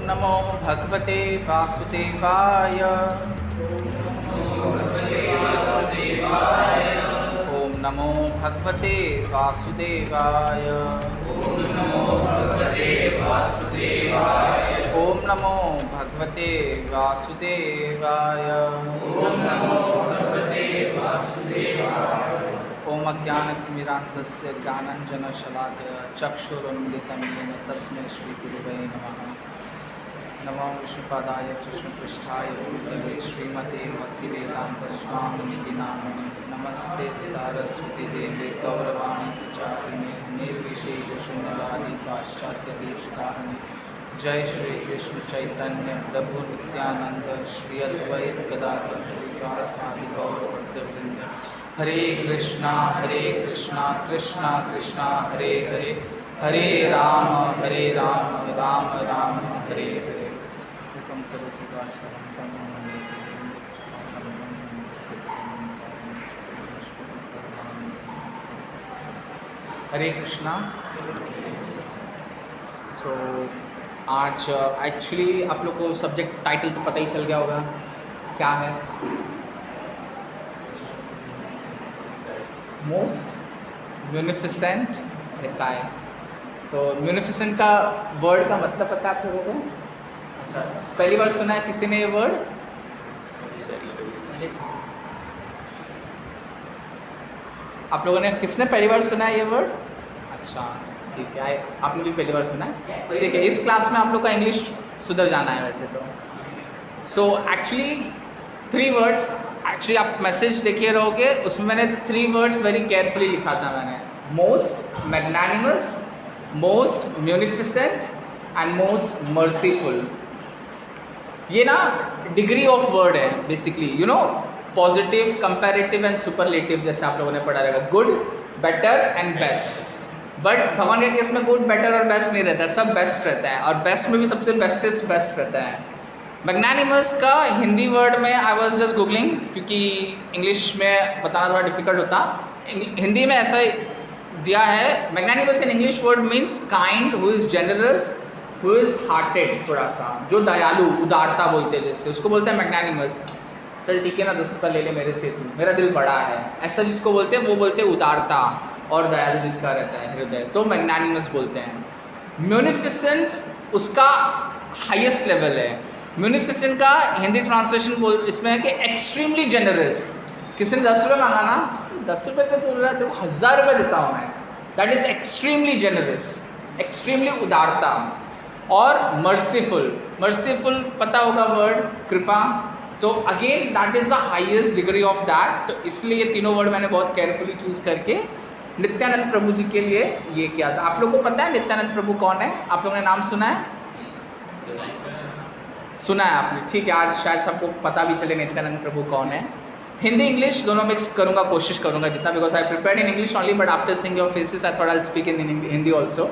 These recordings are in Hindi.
नमो भगवते वासुदेवाय। ओम नमो भगवते वासुदेवाय। ओम नमो भगवते वासुदेवाय। ओम अज्ञानतिमिरान्धस्य ज्ञानाञ्जनशलाकया चक्षुरुन्मिलितं येन तस्मै श्रीगुरुवे नमः। नमो विष्णुपादाय कृष्णपृष्ठाय भूतले श्रीमते भक्तिवेदान्तस्वामिनिति नामिने। नमस्ते सारस्वती देवे गौरवाणी प्रचारिणे निर्विशेषशून्यवादी पाश्चात्यदेशतारिणे। जय श्री कृष्ण चैतन्य प्रभु नित्यानंद श्री अद्वैत गदाधर श्रीवासादि गौरभक्तवृंद। हरे कृष्णा कृष्णा कृष्णा हरे हरे, हरे राम राम राम हरे हरे। हुकम करोति वाचालं हरे कृष्णा। सो आज एक्चुअली आप लोग को सब्जेक्ट टाइटल तो पता ही चल गया होगा क्या है। मोस्ट म्यूनिफिसेंट निकाय। तो म्यूनिफिसेंट का वर्ड का मतलब पता है आप लोगों को? अच्छा, पहली बार सुना है किसी ने ये वर्ड? आप लोगों ने किसने पहली बार सुना है ये वर्ड? अच्छा ठीक है, आपने भी पहली बार सुना है, ठीक है। इस क्लास में आप लोग का इंग्लिश सुधर जाना है वैसे तो। सो एक्चुअली 3 वर्ड्स, एक्चुअली आप मैसेज देखिए रहोगे, उसमें मैंने 3 वर्ड्स वेरी केयरफुली लिखा था मैंने। Most magnanimous, most munificent and most merciful. ये ना डिग्री ऑफ वर्ड है basically, you know, positive, comparative and superlative, जैसे आप लोगों ने पढ़ा रहेगा, good, better and best. But भगवान के केस में गुड, बेटर और बेस्ट नहीं रहता है, सब बेस्ट रहता है, और बेस्ट में भी सबसे बेस्टेस्ट बेस्ट रहता है। मैग्नानिमस का हिंदी वर्ड में आई वॉज जस्ट गूगलिंग, क्योंकि इंग्लिश में बताना थोड़ा डिफिकल्ट होता, हिंदी में ऐसा दिया है। Magnanimous in English word means kind, who is generous, who is hearted, थोड़ा सा जो दयालु, उदारता बोलते हैं जैसे, उसको बोलते हैं मैग्नानिमस। चल ठीक है ना, 10 रुपये ले ले मेरे से, तू, मेरा दिल बड़ा है, ऐसा जिसको बोलते हैं वो बोलते हैं उदारता और दयालु जिसका रहता है हृदय, तो मैग्नानिमस बोलते हैं। म्यूनिफिसेंट उसका हाईएस्ट लेवल है। म्यूनिफिसेंट का हिंदी ट्रांसलेशन इसमें है कि एक्सट्रीमली जेनरस। किसी ने 10 रुपये मांगा ना, 10 रुपये का तो 1000 रुपये देता हूँ मैं, that is extremely generous, extremely उदारता। और मर्सीफुल, मर्सीफुल पता होगा वर्ड, कृपा, तो again that is the highest degree of that. तो इसलिए ये तीनों वर्ड मैंने बहुत केयरफुली चूज़ करके नित्यानंद प्रभु जी के लिए ये किया था। आप लोग को पता है नित्यानंद प्रभु कौन है? आप लोगों ने नाम सुना है? सुना है आपने, ठीक है। आज शायद सबको पता भी चले नित्यानंद प्रभु कौन है। हिंदी इंग्लिश दोनों मिक्स करूँगा, कोशिश करूँगा जितना, because I prepared in English only, but after seeing your faces I thought I will speak in Hindi also.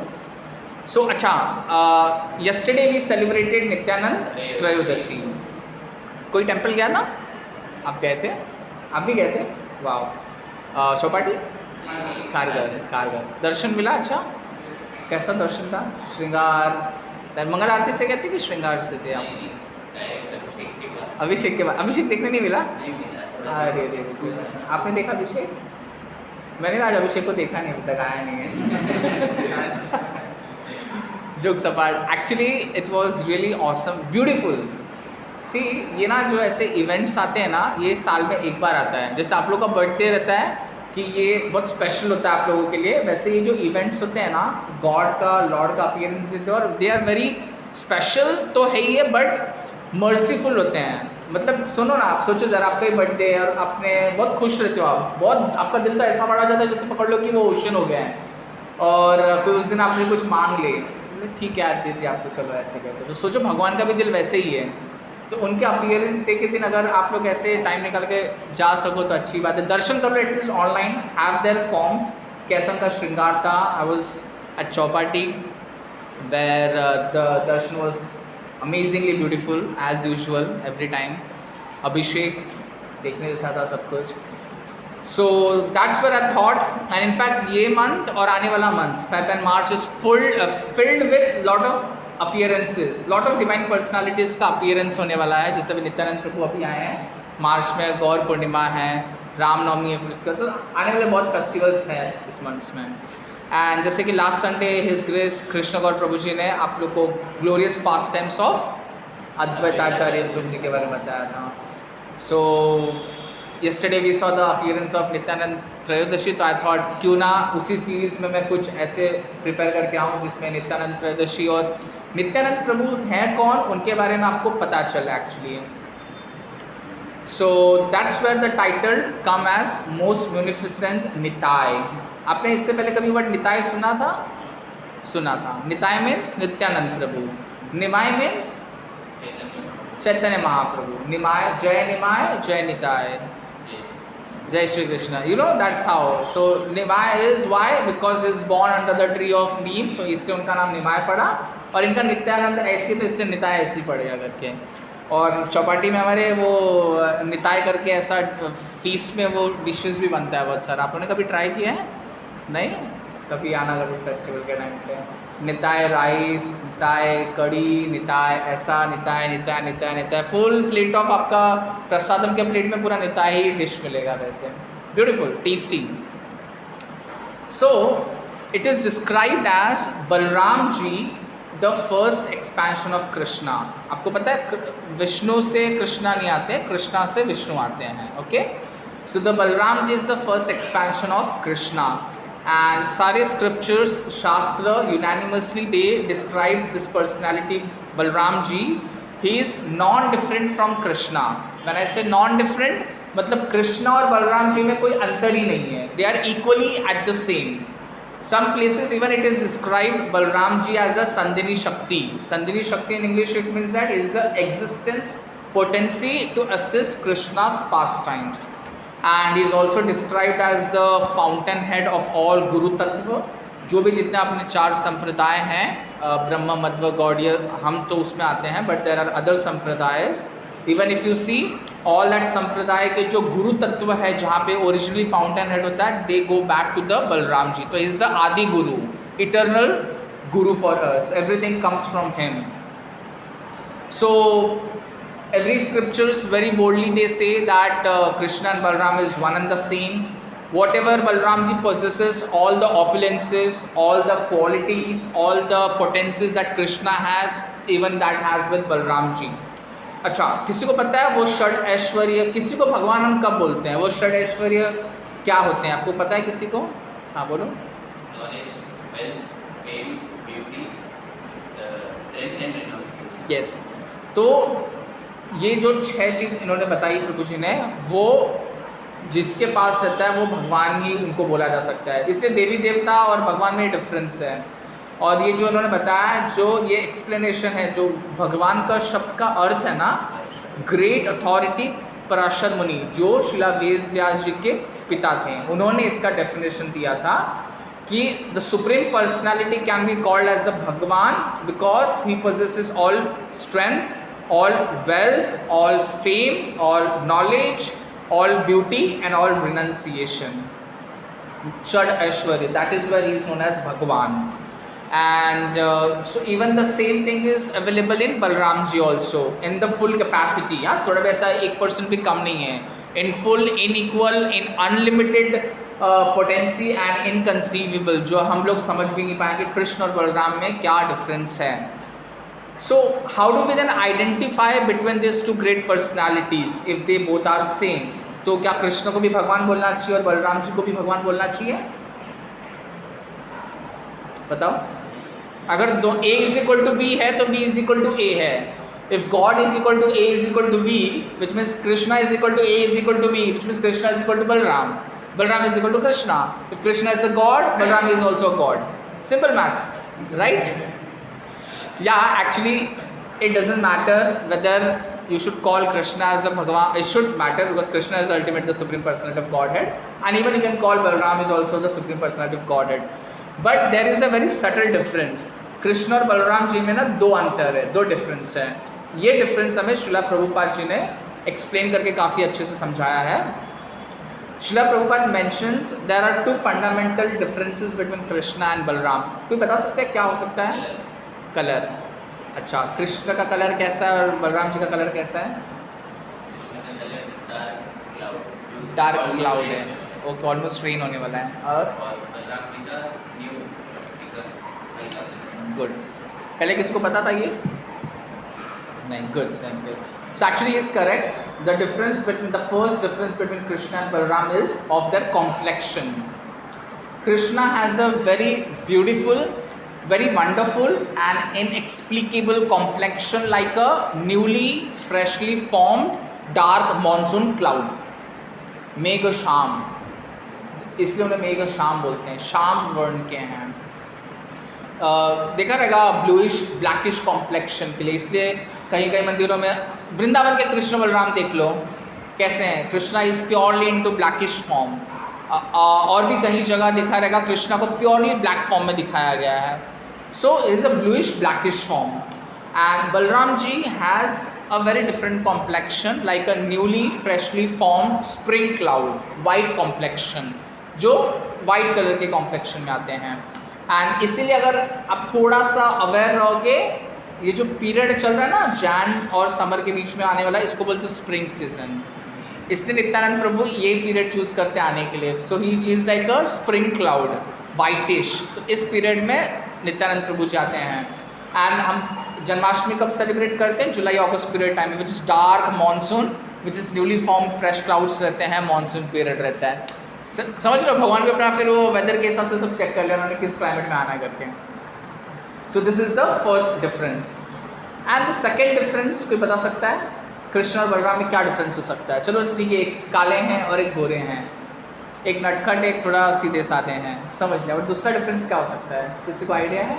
So अच्छा, yesterday we celebrated Nityananda Trayodashi. कोई टेम्पल गया था? आप गए थे? आप भी गए थे? वाह। चौपाटी, कारगर दर्शन मिला? अच्छा, कैसा दर्शन था? श्रृंगार, मंगल आरती से गए थे कि श्रृंगार से थे आप? अभिषेक के बाद? अभिषेक देखने नहीं मिला? अरे रे, आपने देखा अभिषेक? मैंने आज अभिषेक को देखा नहीं, अभी तक आया नहीं है। Jokes apart, actually it was really awesome, beautiful. See, ये ना जो ऐसे इवेंट्स आते हैं ना, ये साल में एक बार आता है। जैसे आप लोग का बर्थडे रहता है कि ये बहुत स्पेशल होता है आप लोगों के लिए, वैसे ये जो इवेंट्स होते हैं ना, गॉड का, लॉर्ड का अपीयरेंस देते हैं, और दे आर वेरी स्पेशल तो है ही है, बट मर्सीफुल होते हैं। मतलब सुनो ना, आप सोचो ज़रा, आपका ही बर्थडे है और आपने बहुत खुश रहते हो आप, बहुत आपका दिल तो ऐसा बड़ा हो जाता है जैसे पकड़ लो कि वो ओशन हो गया है, और कोई उस दिन आपने कुछ मांग ले, ठीक है यार दे दी आपको, चलो ऐसे कहते। तो सोचो भगवान का भी दिल वैसे ही है। तो उनके अपीयरेंस डे के दिन अगर आप लोग ऐसे टाइम निकाल के जा सको तो अच्छी बात है। दर्शन कर लो at least online, have their forms. कैसा उनका श्रृंगार था? I was at Chowpatty where the darshan was amazingly beautiful as usual every time. अभिषेक देखने जैसा था सब कुछ। So that's where I thought, and in fact ये मंथ और आने वाला month Feb and March is filled with lot of appearances, lot of divine personalities का अपीयरेंस होने वाला है। जैसे अभी नित्यानंद प्रभु अभी आए हैं, मार्च में गौर पूर्णिमा है, रामनवमी है, फिर उसका तो आने वाले बहुत फेस्टिवल्स हैं इस मंथ्स में। एंड जैसे कि last Sunday his grace Krishna Gaur Prabhu ji ने आप लोग को glorious pastimes of Advaitacharya Prabhu ji के बारे में बताया था। सो yesterday we saw the appearance of Nityanand त्रयोदशी, तो आई थॉट क्यों ना उसी सीरीज़ में मैं कुछ ऐसे प्रिपेयर करके आऊँ जिसमें नित्यानंद त्रयोदशी और नित्यानंद प्रभु हैं कौन उनके बारे में आपको पता चला actually. So that's where the title come as most munificent Nitai. आपने इससे पहले कभी वर्ड निताय सुना था? सुना था। निताय मीन्स नित्यानंद प्रभु, निमाय मीन्स चैतन्य महाप्रभु, निमाय जय निमाय जय निताय, जय Shri Krishna. You know that's how. So Nimai is why because is born under the tree of neem, तो इसलिए उनका नाम निमाय पड़ा। और इनका नित्यानंद ऐसी, तो इसलिए निताय ऐसी पड़ेगा करके। और चौपाटी में हमारे वो निताय करके ऐसा फीस्ट में वो डिशेस भी बनता है बहुत सारा। आप लोगों ने कभी ट्राई किया है? नहीं? कभी आना कभी फेस्टिवल के टाइम पे। निताय राइस, निताय कड़ी, निताय ऐसा, Nitai Nitai Nitai Nitai, full plate of आपका प्रसादम के प्लेट में पूरा निताय ही डिश मिलेगा वैसे। Beautiful, tasty. So it is described as Balram ji the first expansion of Krishna. आपको पता है विष्णु से कृष्णा नहीं आते, कृष्णा से विष्णु आते हैं। Okay, so the Balram ji is the first expansion of Krishna. And सारे scriptures, शास्त्र unanimously they describe this personality Balram ji. He is non-different from Krishna. When I say non-different, मतलब कृष्णा और बलराम जी में कोई अंतर ही नहीं है। They are equally at the same. Some places even it is described Balram ji as a Sandhini Shakti. Sandhini Shakti in English it means that it is the existence potency to assist Krishna's pastimes. And he is also described as the fountain head of all Guru Tattva. जो भी जितने अपने चार संप्रदाय हैं, ब्रह्म मध्व गौड़ीय, हम तो उसमें आते हैं, बट देर आर अदर संप्रदायस। Even if you see all that संप्रदाय के जो गुरु तत्व है जहाँ पे ओरिजिनली फाउंटेन हेड होता है, they go back to the Balram ji. तो is the Adi guru, eternal guru for us, everything comes from him. So every scriptures very boldly they say that Krishna and Balram is one and the same. Whatever Balram ji possesses, all the opulences, all the qualities, all the potencies that Krishna has, even that has with Balram ji. अच्छा, किसी को पता है वो षड ऐश्वर्य, किसी को भगवान हम कब बोलते हैं? वो षड ऐश्वर्य क्या होते हैं? आपको पता है किसी को? हाँ बोलो। Knowledge, wealth, fame, beauty, strength and renown. Yes. तो ये जो 6 चीज़ इन्होंने बताई प्रभु जी ने, वो जिसके पास रहता है वो भगवान ही उनको बोला जा सकता है। इसलिए देवी देवता और भगवान में डिफरेंस है। और ये जो इन्होंने बताया, जो ये एक्सप्लेनेशन है, जो भगवान का शब्द का अर्थ है ना, ग्रेट अथॉरिटी पराशर मुनि, जो शिला वेद व्यास जी के पिता थे, उन्होंने इसका डेफिनेशन दिया था कि the supreme personality can be called as the Bhagavan because he possesses all strength, all wealth, all fame, all knowledge, all beauty and all renunciation. Shad Aishwarya, that is where he is known as Bhagwan. And so even the same thing is available in Balram ji also in the full capacity. हाँ, थोड़ा वैसा 1% भी कम नहीं है, in full, in equal, in unlimited potency and inconceivable, जो हम लोग समझ भी नहीं पाएंगे कृष्ण और बलराम में क्या डिफरेंस है। So how do we then identify between these two great personalities if they both are same? तो क्या कृष्ण को भी भगवान बोलना चाहिए और बलराम जी को भी भगवान बोलना चाहिए? बताओ। अगर दो A is equal to B है तो B is equal to A है। If God is equal to A is equal to B, which means Krishna is equal to A is equal to B, which means Krishna is equal to Balram. Balram is equal to Krishna. If Krishna is a God, Balram is also a God. Simple maths, right? Yeah, actually it doesn't matter whether you should call Krishna as a Bhagavan. It should matter because Krishna is ultimate, the supreme personality of Godhead, and even you can call Balram is also the supreme personality of Godhead. But there is a very subtle difference. Krishna और बलराम जी में ना 2 अंतर है, 2 डिफरेंस है। ये डिफरेंस हमें श्रीला प्रभुपाद जी ने एक्सप्लेन करके काफ़ी अच्छे से समझाया है। Shrila Prabhupada mentions there are 2 fundamental differences between Krishna and Balram. कोई बता सकता है क्या हो सकता है? कलर। अच्छा, कृष्ण का कलर कैसा है और बलराम जी का कलर कैसा है? कृष्ण का colour dark cloud, dark cloud है, ओके, ऑलमोस्ट रेन होने वाला है। और बलराम जी का न्यू एकदम हल्का कलर। गुड, पहले किसको पता था ये? नहीं, गुड, सेम फिर। So actually is correct. The difference between the first difference between Krishna and Balaram is of their complexion. Krishna has a very beautiful, very wonderful and inexplicable complexion like a newly freshly formed dark monsoon cloud. मेघ शाम, इसलिए उन्हें मेघ शाम बोलते हैं, शाम वर्ण के हैं। देखा रहेगा ब्लूइश ब्लैकिश कॉम्प्लेक्शन के लिए, इसलिए कहीं कहीं मंदिरों में वृंदावन के कृष्ण बलराम देख लो कैसे हैं, Krishna is purely into blackish form. और भी कहीं जगह देखा रहेगा कृष्णा को प्योरली ब्लैक फॉर्म में दिखाया गया है। So it is a bluish blackish form and Balram ji has a very different complexion like a newly freshly form spring cloud, white complexion, जो वाइट कलर के कॉम्प्लेक्शन में आते हैं। एंड इसीलिए अगर आप थोड़ा सा अवेयर रहोगे, ये जो पीरियड चल रहा है ना जैन और समर के बीच में आने वाला, इसको बोलते हैं स्प्रिंग सीजन। इसलिए नित्यानंद प्रभु ये पीरियड चूज़ करते आने के लिए। So he is like a spring cloud, whitish. तो इस पीरियड में नित्यानंद प्रभु जाते हैं। एंड हम जन्माष्टमी कब सेलिब्रेट करते हैं? जुलाई अगस्त पीरियड टाइम में, which is dark monsoon, which is newly form fresh clouds रहते हैं, मानसून पीरियड रहता है। समझ लो, भगवान भी अपना फिर वो वेदर के हिसाब से सब चेक कर लिया उन्होंने किस क्लाइमेट में आना करके। So this is the first difference. And the second difference कोई बता सकता है कृष्ण और बलराम में क्या डिफरेंस हो सकता है? चलो ठीक है, एक काले हैं और एक गोरे हैं, एक नटखट एक थोड़ा सीधे साधे हैं, समझ लिया। और दूसरा डिफरेंस क्या हो सकता है, किसी को आइडिया है?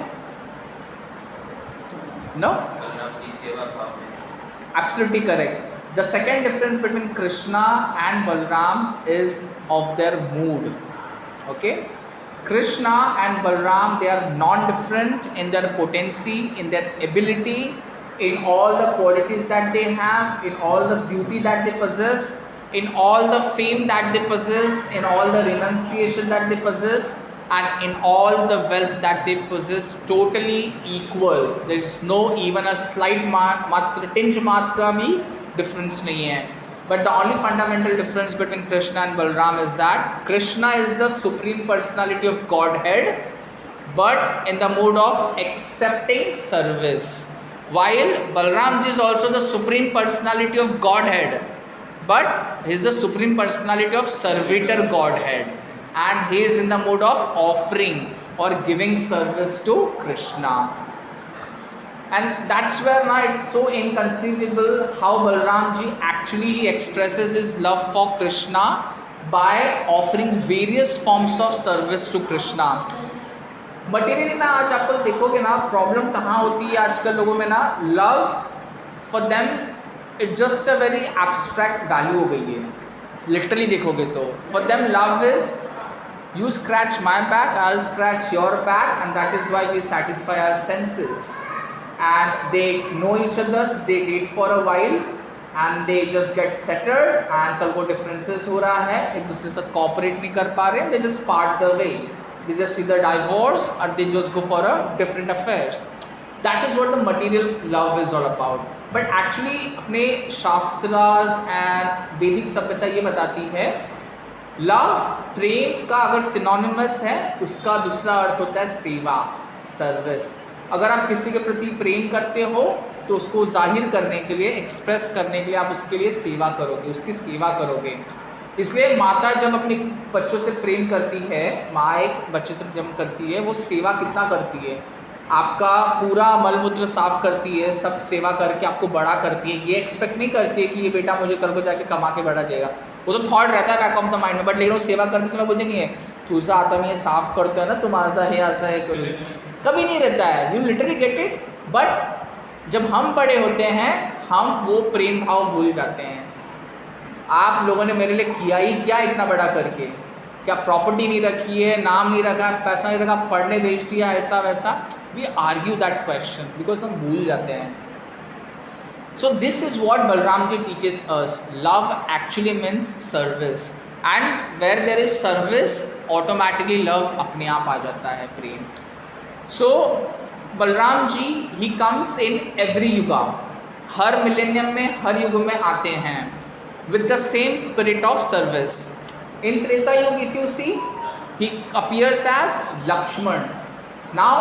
नो? बलराम की सेवा भाव में। Absolutely correct. The second difference between Krishna and Balram is of their mood. Okay? Krishna and Balram, they are non-different in their potency, in their ability, in all the qualities that they have, in all the beauty that they possess, in all the fame that they possess, in all the renunciation that they possess, and in all the wealth that they possess, totally equal. There is no even a slight matra tinge matra bhi difference nahi hai. But the only fundamental difference between Krishna and Balram is that Krishna is the supreme personality of Godhead, but in the mood of accepting service, while Balram ji is also the supreme personality of Godhead, but he is the supreme personality of servitor Godhead, and he is in the mood of offering or giving service to Krishna. And that's where now it's so inconceivable how Balram ji actually he expresses his love for Krishna by offering various forms of service to Krishna. Materially ना आज आपको देखोगे ना प्रॉब्लम कहाँ होती है आजकल लोगों में ना, love for them it just a very abstract value हो गई है। लिटरली देखोगे तो for them love is you scratch my back, I'll scratch your back, and that is why we satisfy our senses. And they know each other, they date for a while and they just get settled, and कल को differences हो रहा है, एक दूसरे के साथ cooperate नहीं कर पा रहे, they just part the way, they just either divorce or they just go for a different affairs. That is what the material love is all about. But actually अपने शास्त्रास and वैदिक सभ्यता ये बताती है लव प्रेम का अगर सिनोनिमस है उसका दूसरा अर्थ होता है सेवा, सर्विस। अगर आप किसी के प्रति प्रेम करते हो तो उसको जाहिर करने के लिए, एक्सप्रेस करने के लिए आप उसके लिए सेवा करोगे, उसकी सेवा करोगे। इसलिए माता जब अपने बच्चों से प्रेम करती है, माँ एक बच्चे से प्रेम करती है, वो सेवा कितना करती है, आपका पूरा मलमूत्र साफ करती है, सब सेवा करके आपको बड़ा करती है। ये एक्सपेक्ट नहीं करती है कि ये बेटा मुझे कल को जाके कमा के बड़ा देगा, वो तो थॉट रहता है बैक ऑफ द माइंड में, बट लेकिन वो सेवा करते समय बोलते नहीं है तुझा आता मैं ये साफ करते हो ना, तुम ऐसा है करो, कभी नहीं रहता है। You literally get it. But जब हम बड़े होते हैं हम वो प्रेम भाव भूल जाते हैं। आप लोगों ने मेरे लिए किया ही क्या इतना बड़ा करके, क्या प्रॉपर्टी नहीं रखी है, नाम नहीं रखा, पैसा नहीं रखा, पढ़ने भेज दिया, ऐसा वैसा। We argue that question because हम भूल जाते हैं। So this is what Balram ji teaches us. Love actually means service, and where there is service, automatically love अपने आप आ जाता है, प्रेम। So Balaram ji he comes in every yuga, हर मिलेनियम में, हर युग में आते हैं with the same spirit of service. In Treta yuga if you see he appears as Lakshman. Now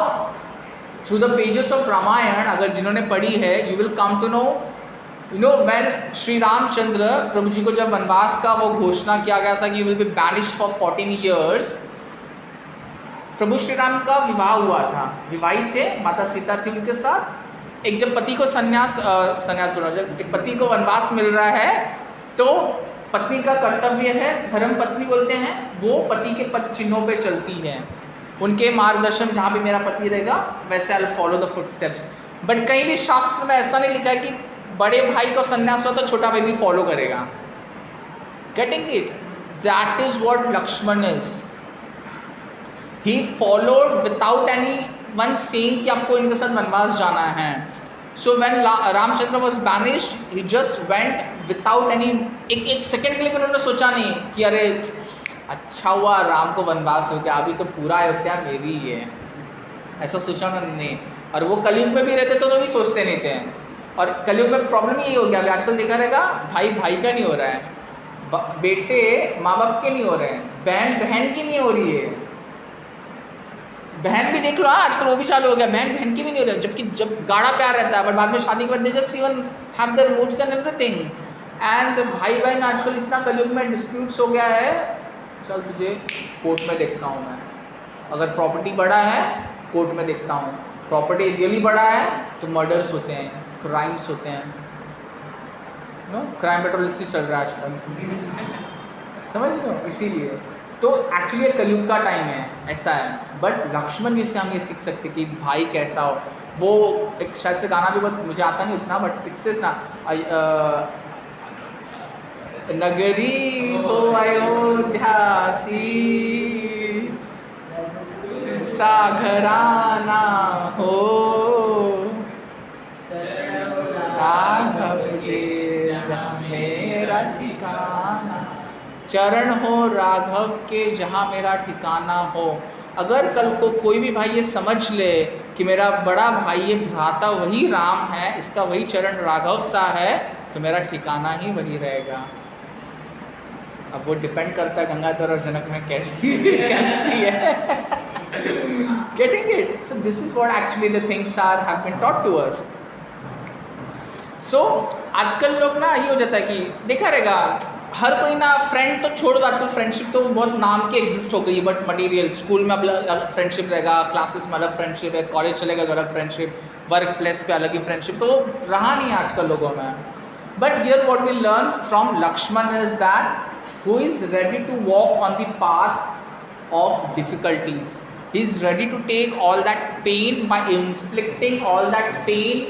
through the pages of Ramayana, अगर जिन्होंने पढ़ी है, you will come to know, you know when Shri Ramachandra Prabhu ji को जब वनवास का वो घोषणा किया गया था कि you will B banished for 14 years, प्रभु श्री राम का विवाह हुआ था, विवाहित थे, माता सीता थी उनके साथ. एक जब पति को संन्यास बोला, जब एक पति को वनवास मिल रहा है तो पत्नी का कर्तव्य है, धर्म पत्नी बोलते हैं, वो पति के पद चिन्हों पे चलती है, उनके मार्गदर्शन जहाँ भी मेरा पति रहेगा वैसे I follow the footsteps. But कहीं भी शास्त्र में ऐसा नहीं लिखा है कि बड़े भाई को संन्यास हो तो छोटा भाई भी फॉलो करेगा. Getting it? That is what Lakshman is. He followed without any one saying कि आपको इनके साथ वनवास जाना है. So when Ramchandra was banished he just went without any, एक सेकेंड के लिए उन्होंने सोचा नहीं कि अरे अच्छा हुआ राम को वनवास हो गया, अभी तो पूरा अयोध्या मेरी ही है, ऐसा सोचा उन्होंने नहीं. और वो कलयुग में भी रहते तो भी सोचते नहीं थे. और कलयुग में प्रॉब्लम यही हो गया, अभी आजकल देखा रहेगा भाई भाई का नहीं हो रहा है, बेटे माँ बाप के नहीं हो रहे हैं, बहन बहन की नहीं हो रही है. बहन भी देख लो, हाँ आजकल वो भी चालू हो गया, बहन बहन की भी नहीं हो रही है, जबकि जब गाढ़ा प्यार रहता है, बट बाद में शादी के बाद they just even have their roots and everything. And भाई भाई में आजकल इतना कलयुग में डिस्प्यूट्स हो गया है, चल तुझे कोर्ट में देखता हूँ मैं, अगर प्रॉपर्टी बड़ा है कोर्ट में देखता हूँ, प्रॉपर्टी रियली बड़ा है तो मर्डर्स होते हैं, क्राइम्स होते हैं. नो क्राइम पेट्रोल इसी चल रहा है आज तक, समझ लो. इसीलिए तो एक्चुअली कलयुग का टाइम है, ऐसा है. बट लक्ष्मण जी से हम ये सीख सकते कि भाई कैसा हो. वो एक शायद से गाना भी बहुत मुझे आता नहीं उतना, बट इट सेज ना नगरी हो अयोध्यासी साघराना हो राघव जी मेरा ठिकाना, चरण हो राघव के जहाँ मेरा ठिकाना हो. अगर कल को कोई भी भाई ये समझ ले कि मेरा बड़ा भाई ये भ्राता वही राम है, इसका वही चरण राघव सा है, तो मेरा ठिकाना ही वही रहेगा. अब वो डिपेंड करता है गंगाधर और जनक में कैसी है. Getting it? So this is what actually the things are have been taught to us. So आजकल लोग ना ये हो जाता है कि देखा रहेगा हर कोई ना, फ्रेंड तो छोड़ दो, आजकल फ्रेंडशिप तो बहुत नाम की एग्जिस्ट हो गई है, बट मटेरियल, स्कूल में अलग फ्रेंडशिप रहेगा, क्लासेस में अलग फ्रेंडशिप है, कॉलेज चलेगा तो अलग फ्रेंडशिप, वर्क प्लेस पे अलग ही फ्रेंडशिप, तो रहा नहीं है आजकल लोगों में. But here what we learn from Lakshman is that who is ready to walk on the path of difficulties. He is ready to take all that pain by inflicting all that pain,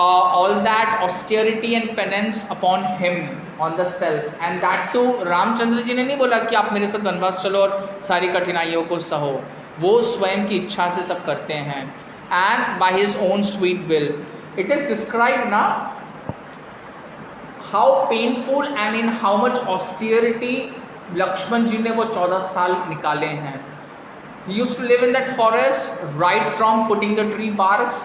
all that austerity and penance upon him, on the self. And that too, Ramachandra ji ने नहीं बोला कि आप मेरे साथ वनवास चलो और सारी कठिनाइयों को सहो, वो स्वयं की इच्छा से सब करते हैं. And by his own sweet will. It is described ना how painful and in how much austerity Lakshman जी ने वो 14 साल निकाले हैं. He used to live in that forest right from putting the tree barks,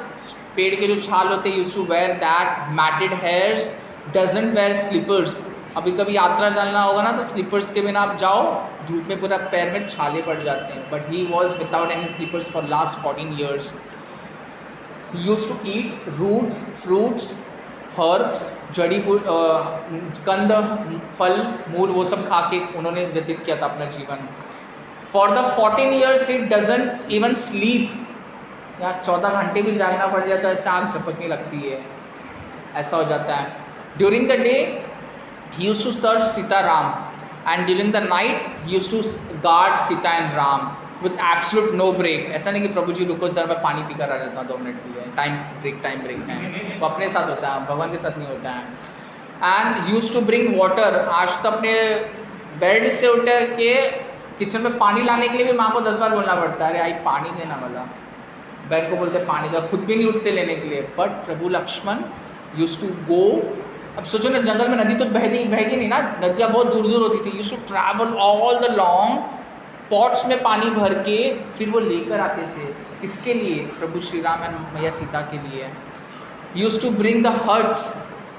पेड़ के जो छाल होते हैं, used to wear that matted hairs, doesn't wear slippers. अभी कभी यात्रा जाना होगा ना तो स्लीपर्स के बिना आप जाओ, धूप में पूरा पैर में छाले पड़ जाते हैं. But he was without any slippers for last 14 years. He used to eat roots, fruits, herbs, जड़ी कंद, फल, मूल, वो सब खा के उन्होंने व्यतीत किया था अपना जीवन. For the 14 years he doesn't even sleep. या 14 घंटे भी जागना पड़ जाता है, ऐसे आँख झपकने लगती है, ऐसा हो जाता है. During the day he used to serve Sita Ram, and during the night he used to guard Sita and Ram with absolute no break. ऐसा नहीं कि प्रभु जी रुको जरा मैं पानी पीकर आ जाता हूँ 2 मिनट के लिए, टाइम ब्रेक है, वो अपने साथ होता है, भगवान के साथ नहीं होता है. And used to bring water. आज तो अपने बेड से उठ के किचन में पानी लाने के लिए भी माँ को 10 बार बोलना पड़ता है, अरे आई पानी देना वाला. बहन को बोलते पानी दो, खुद भी नहीं उठते लेने के लिए. बट Prabhu Lakshman used to go. अब सोचो ना, जंगल में नदी तो बहगी नहीं ना, नदियाँ बहुत दूर दूर होती थी. Used to travel all the long, pots में पानी भर के फिर वो लेकर आते थे इसके लिए, प्रभु श्री राम एंड मैया सीता के लिए। Use to bring the hearts.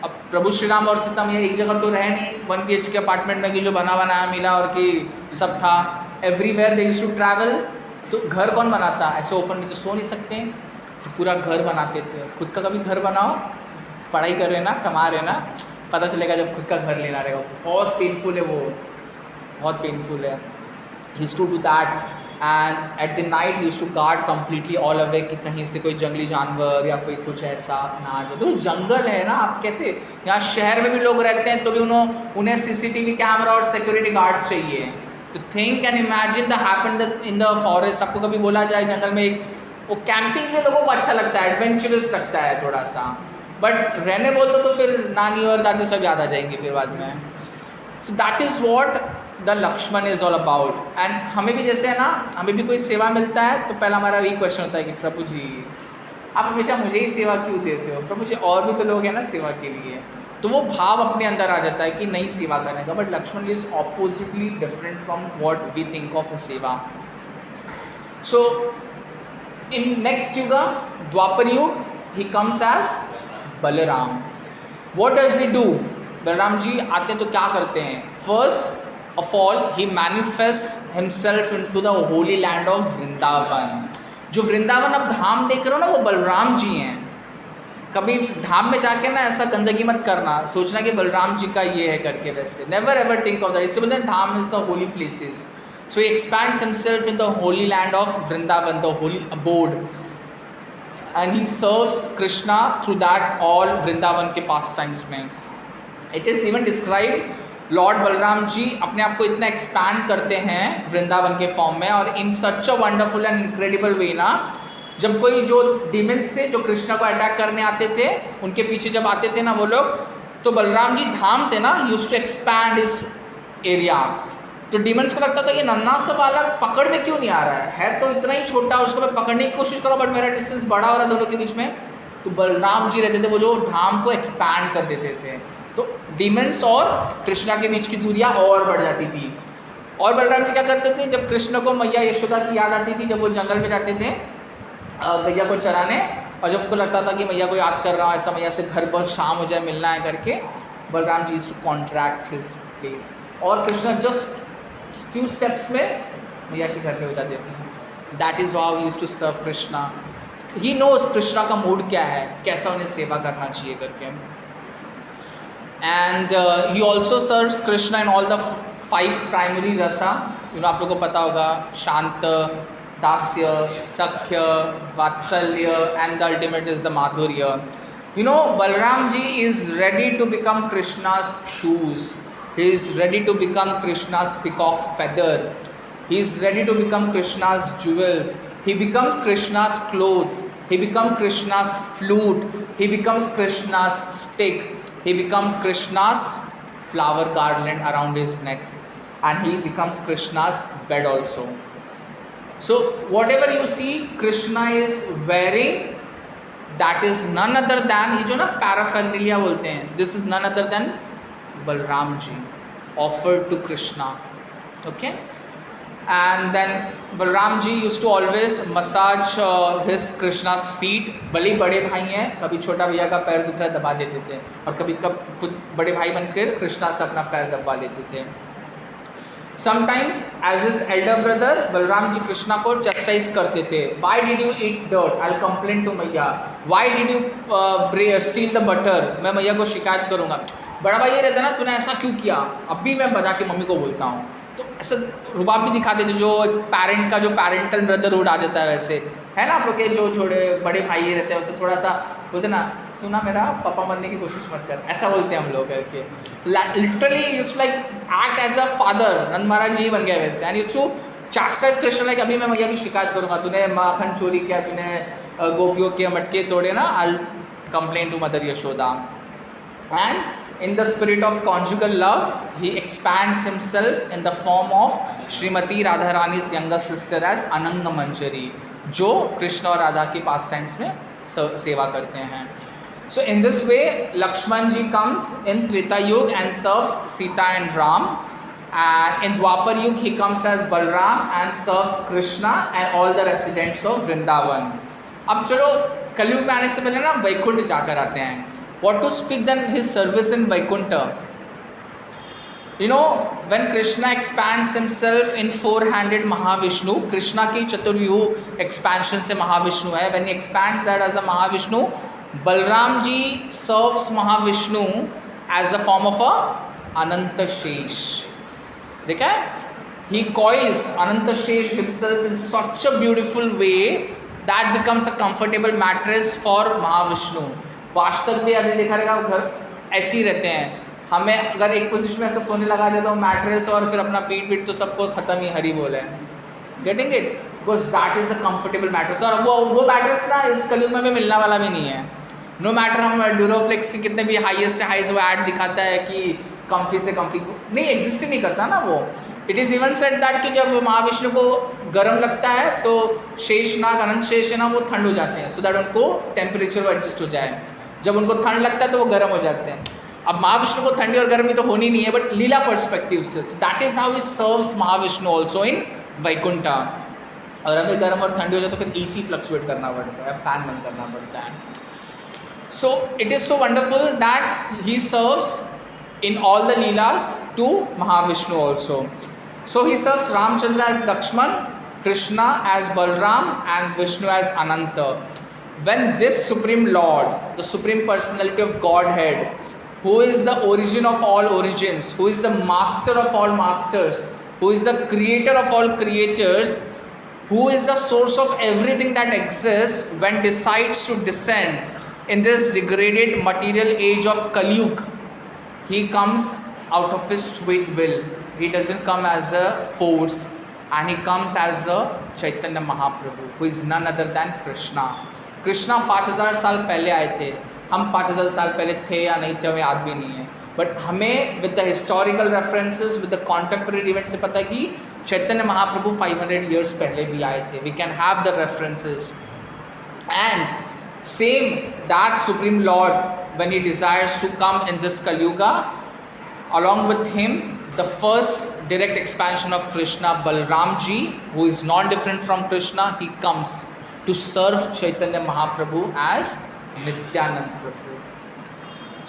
अब प्रभु श्री राम और सीता मैया एक जगह तो रहे नहीं 1 BHK अपार्टमेंट में कि जो बना बनाया मिला और कि सब था। Everywhere they use to travel. तो घर कौन बनाता? ऐसे ओपन में तो सो नहीं सकते, तो पूरा घर बनाते थे। खुद का कभी घर बनाओ, पढ़ाई कर रहे ना, कमा रहे ना, पता चलेगा जब खुद का घर लेना रहेगा। बहुत पेनफुल है वो, बहुत पेनफुल है। He used to do that and at the night he used to guard completely all away कि कहीं से कोई जंगली जानवर या कोई कुछ ऐसा ना आ जाए। तो जंगल है ना, आप कैसे, यहाँ शहर में भी लोग रहते हैं तो भी उन्हें CCTV कैमरा और सिक्योरिटी गार्ड चाहिए। तो think and imagine the happened in the forest. आपको कभी बोला जाए जंगल में एक वो कैंपिंग के लोगों को अच्छा लगता है, एडवेंचरस लगता है थोड़ा सा, बट रहने बोलते तो फिर नानी और दादी सब याद आ जाएंगी फिर बाद में। So that is what the Lakshman is all about. And हमें भी जैसे है ना, हमें भी कोई सेवा मिलता है तो पहला हमारा यही क्वेश्चन होता है कि प्रभु जी आप हमेशा मुझे ही सेवा क्यों देते हो? प्रभु जी और भी तो लोग हैं ना सेवा के लिए। तो वो भाव अपने अंदर आ जाता है कि नहीं सेवा करने का। But Lakshman is oppositely different from what we think of seva. So in next yuga, Dwapar yuga, he comes as Balaram. What does he do? Balaram ji आते हैं तो क्या करते हैं? First of all he manifest himself into the holy land of Vrindavan. जो वृंदावन अब धाम देख रहे हो ना, वो बलराम जी हैं। कभी धाम में जाके ना ऐसा गंदगी मत करना, सोचना कि बलराम जी का ये है करके, वैसे never ever think of that. इससे बोलते हैं dham is the holy places. So he expands himself in the holy land of Vrindavan, the holy abode, and he serves Krishna through that all Vrindavan के पास टाइम्स में। It is even described lord Balaram ji अपने आप को इतना एक्सपैंड करते हैं वृंदावन के फॉर्म में, और इन सच अ वंडरफुल एंड इनक्रेडिबल वे ना, जब कोई जो डीमंस थे जो कृष्णा को अटैक करने आते थे, उनके पीछे जब आते थे ना वो लोग, तो बलराम जी धाम थे ना, यूज्ड टू एक्सपैंड इस एरिया। तो डीमंस को लगता था ये नन्हा सा बालक पकड़ में क्यों नहीं आ रहा है तो इतना ही छोटा, उसको मैं पकड़ने की कोशिश करो बट मेरा डिस्टेंस बड़ा हो रहा है दोनों के बीच में। तो बलराम जी रहते थे वो जो धाम को एक्सपैंड कर देते थे, तो डीमंस और कृष्णा के बीच की दूरियां और बढ़ जाती थी। और बलराम जी क्या करते थे, जब कृष्ण को मैया यशोदा की याद आती थी, जब वो जंगल में जाते थे मैया को चराने, और जब उनको लगता था कि मैया को याद कर रहा हूँ, ऐसा मैया से घर बहुत शाम हो जाए, मिलना है करके, Balaram ji is to contract his place, और कृष्णा जस्ट फ्यू स्टेप्स में मैया के घर पे हो जाते थे। That is how he used to serve Krishna. He knows Krishna का मूड क्या है, कैसा उन्हें सेवा करना चाहिए करके। And he also serves Krishna in all the 5 primary रसा। आप लोगों को पता होगा, शांत, दास्य, सख्य, वात्सल्य, and the ultimate is the माधुर्य। Balram ji is ready to become Krishna's shoes. He is ready to become Krishna's peacock feather. He is ready to become Krishna's jewels. He becomes Krishna's clothes. He becomes Krishna's flute. He becomes Krishna's stick. He becomes Krishna's flower garland around his neck. And he becomes Krishna's bed also. So whatever you see Krishna is wearing, that is none other than, ये जो ना पैराफर्नेलिया बोलते हैं, this is none other than Balram ji offered to Krishna. Okay, and then Balram ji used to always massage his Krishna's feet. भले बड़े भाई हैं, कभी छोटा भैया का पैर दुख रहा है दबा देते थे, और कभी खुद बड़े भाई बनकर कृष्णा से अपना पैर दबा लेते थे। Sometimes as his elder brother, Balram ji Krishna को चस्टाइज करते थे। Why did you eat dirt? I'll complain to मैया. Why did you steal the butter? मैं मैया को शिकायत करूँगा। बड़ा भाई ये रहता ना, तूने ऐसा क्यों किया? अब भी मैं बजा के मम्मी को बोलता हूँ। तो ऐसा रुबाब भी दिखाते थे, जो एक पेरेंट का जो पेरेंटल ब्रदरहुड आ जाता है, वैसे है ना आप लोग के जो छोटे बड़े भाई ये रहते हैं, वैसे थोड़ा सा बोलते ना, तू ना मेरा पापा बनने की कोशिश मत कर, ऐसा बोलते हैं हम लोग करके। Literally used like act as a father. Nand Maharaj ही बन गए वैसे, and used to chastise Krishna like, अभी मैं मैया की शिकायत करूँगा, तूने माखन चोरी किया, तूने गोपियों के मटके तोड़े ना, I complain to mother Yashoda. And in the spirit of conjugal love he expands himself in the form of Shrimati Radha Rani's younger sister as Anang Manjari, जो कृष्ण और राधा के पास टाइम्स में सेवा करते हैं। So in this way, Lakshman ji comes in Treta Yuga and serves Sita and Ram. And in Dwapar Yug he comes as Balram and serves Krishna and all the residents of Vrindavan. अब चलो कलयुग में आने से पहले ना वैकुंठ जाकर आते हैं. What to speak then his service in Vaikuntha? You know, when Krishna expands himself in four-handed Mahavishnu, Krishna की चतुर्व्यूह expansion से महाविष्णु है. When he expands that as a Mahavishnu, Balram ji serves Mahavishnu as a form of a Ananta Shesh. देखा है? He coils Ananta Shesh himself in such a beautiful way that becomes a comfortable mattress for Mahavishnu. वास्तव में अभी देखा रहेगा घर ऐसे ही रहते हैं. हमें अगर एक पोजीशन में ऐसा सोने लगा दे तो मैट्रेस और फिर अपना पीठ तो सबको ख़त्म ही हरी बोले. Getting it? Because that is a comfortable mattress. और वो मैट्रेस ना इस कलयुग में मिलने वाला भी नहीं है. नो मैटर हम ड्यूरोफ्लेक्स के कितने भी हाईएस्ट से हाईएस्ट वो ऐड दिखाता है कि कम्फी से कम्फी नहीं एग्जिस्ट ही नहीं करता ना वो. It is even said that कि जब महाविष्णु को गर्म लगता है तो शेषनाग अनंत शेष है ना वो ठंड हो जाते हैं, सो दैट उनको टेम्परेचर वो एडजस्ट हो जाए. जब उनको ठंड लगता है तो वो गर्म हो जाते हैं. अब महाविष्णु को ठंडी और गर्मी तो होनी नहीं है, but Leela perspective say that is how he serves Mahavishnu also in Vaikuntha. और अगर गर्म और ठंडी हो जाए तो फिर AC फ्लक्चुएट करना पड़ता है, फैन बंद करना पड़ता है. So it is so wonderful that he serves in all the leelas to Mahavishnu also. So he serves Ramchandra as Lakshman, Krishna as Balram and Vishnu as Ananta. When this Supreme Lord, the Supreme Personality of Godhead, who is the origin of all origins, who is the master of all masters, who is the creator of all creators, who is the source of everything that exists, when decides to descend in this degraded material age of Kali Yuga, he comes out of his sweet will. He doesn't come as a force, and he comes as a Chaitanya Mahaprabhu, who is none other than Krishna. Krishna 5000 साल पहले आए थे. हम 5000 साल पहले थे या नहीं थे हमें याद भी नहीं है, बट हमें with the historical references with the contemporary event से पता है कि चैतन्य महाप्रभु 500 years पहले भी आए थे. We can have the references. And same that supreme lord, when he desires to come in this Kali Yuga, along with him the first direct expansion of Krishna, Balram ji, who is non different from Krishna, he comes to serve Chaitanya Mahaprabhu as Nityanand Prabhu.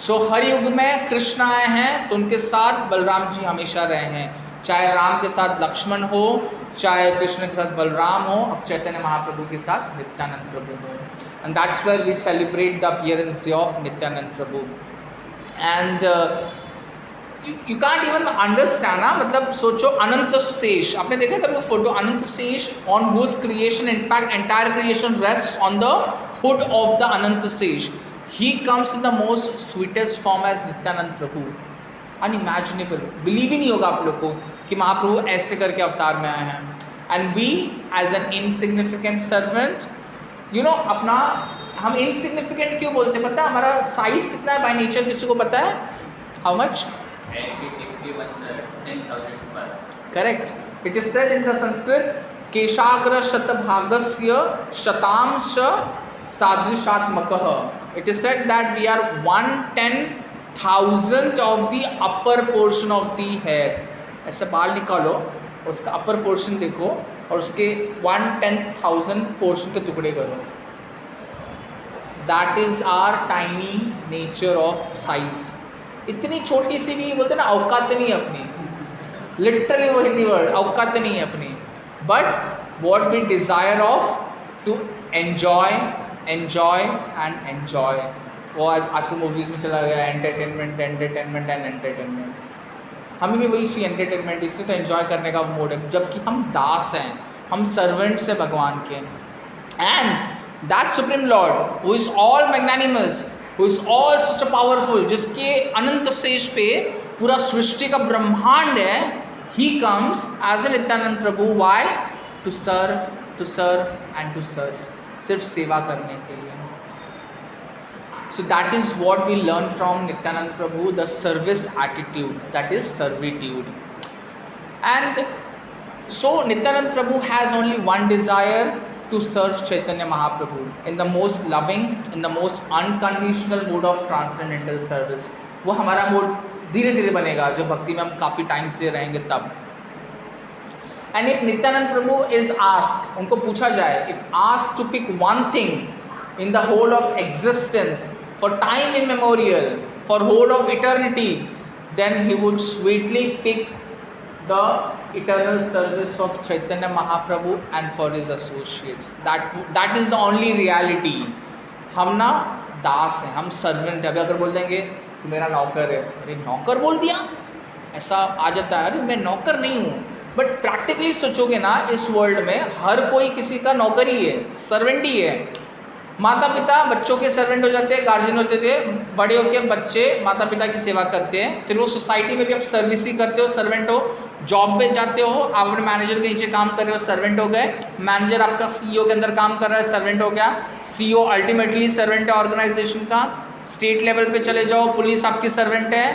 So हर युग में कृष्ण आए हैं तो उनके साथ बलराम जी हमेशा रहे हैं. चाहे राम के साथ लक्ष्मण हो, चाहे कृष्ण के साथ बलराम हो, अब चैतन्य महाप्रभु के साथ नित्यानंद प्रभु हो. And that's where we celebrate the appearance day of Nityanand Prabhu. And you can't even understand ना, मतलब सोचो अनंत शेष, आपने देखा कभी फोटो अनंत शेष on whose creation, in fact entire creation rests on the hood of the अनंत शेष. He comes in the most sweetest form as Nityanand Prabhu. Unimaginable, believe ही नहीं होगा आप लोग को कि महाप्रभु ऐसे करके अवतार में आए हैं. And we as an insignificant servant, you know, अपना हम इनसिग्निफिकेंट क्यों बोलते हैं पता है? हमारा साइज कितना है बाय नेचर किसी को पता है? How much? Correct. It is said in the Sanskrit केशाग्र शतभागस्य शतांश सादृशात्मकः. It is said that we are 1/10,000 of the upper portion of the hair. ऐसे बाल निकालो, उसका अपर पोर्शन देखो और उसके 1/10,000 पोर्शन के टुकड़े करो. That is our tiny nature of size. इतनी छोटी सी भी बोलते ना औकात नहीं है अपनी, लिटरली वो हिंदी वर्ड औकात नहीं है अपनी. But what we desire of to enjoy and enjoy. वो आजकल मूवीज़ में चला गया एंटरटेनमेंट एंड एंटरटेनमेंट. हमें भी वही चाहिए एंटरटेनमेंट, इसलिए तो एंजॉय करने का मोड है. जबकि हम दास हैं, हम सर्वेंट्स हैं भगवान के. And that supreme lord who is all magnanimous, who is all such a powerful, जिसके अनंत शेष पे पूरा सृष्टि का ब्रह्मांड है, he comes as a Nityananda Prabhu. Why? To serve and to serve. सिर्फ सेवा करने के लिए. So that is what we learn from Nityanand Prabhu, the service attitude, that is servitude. And so Nityanand Prabhu has only one desire, to serve Chaitanya Mahaprabhu in the most loving, in the most unconditional mode of transcendental service. वो हमारा मोड धीरे धीरे बनेगा, जो भक्ति में हम काफ़ी टाइम से रहेंगे तब। And if Nityananda Prabhu is asked, उनको पूछा जाए, if asked to pick one thing in the whole of existence for time immemorial, for whole of eternity, then he would sweetly pick the eternal service of Chaitanya Mahaprabhu and for his associates. That is the only reality. हम ना दास हैं, हम सर्वेंट हैं। अभी अगर बोल देंगे कि मेरा नौकर है, अरे नौकर बोल दिया, ऐसा आ जाता है, अरे मैं नौकर नहीं हूँ। बट प्रैक्टिकली सोचोगे ना, इस वर्ल्ड में हर कोई किसी का नौकर ही है, सर्वेंट ही है। माता पिता बच्चों के सर्वेंट हो जाते हैं, गार्जियन होते थे, बड़े होकर बच्चे माता पिता की सेवा करते हैं, फिर वो सोसाइटी में भी आप सर्विस ही करते हो, सर्वेंट हो। जॉब पे जाते हो, आप अपने मैनेजर के नीचे काम कर रहे हो, सर्वेंट हो गए। मैनेजर आपका सीईओ के अंदर काम कर रहा है, सर्वेंट हो गया। सीईओ अल्टीमेटली सर्वेंट है ऑर्गेनाइजेशन का। स्टेट लेवल पे चले जाओ, पुलिस आपकी सर्वेंट है,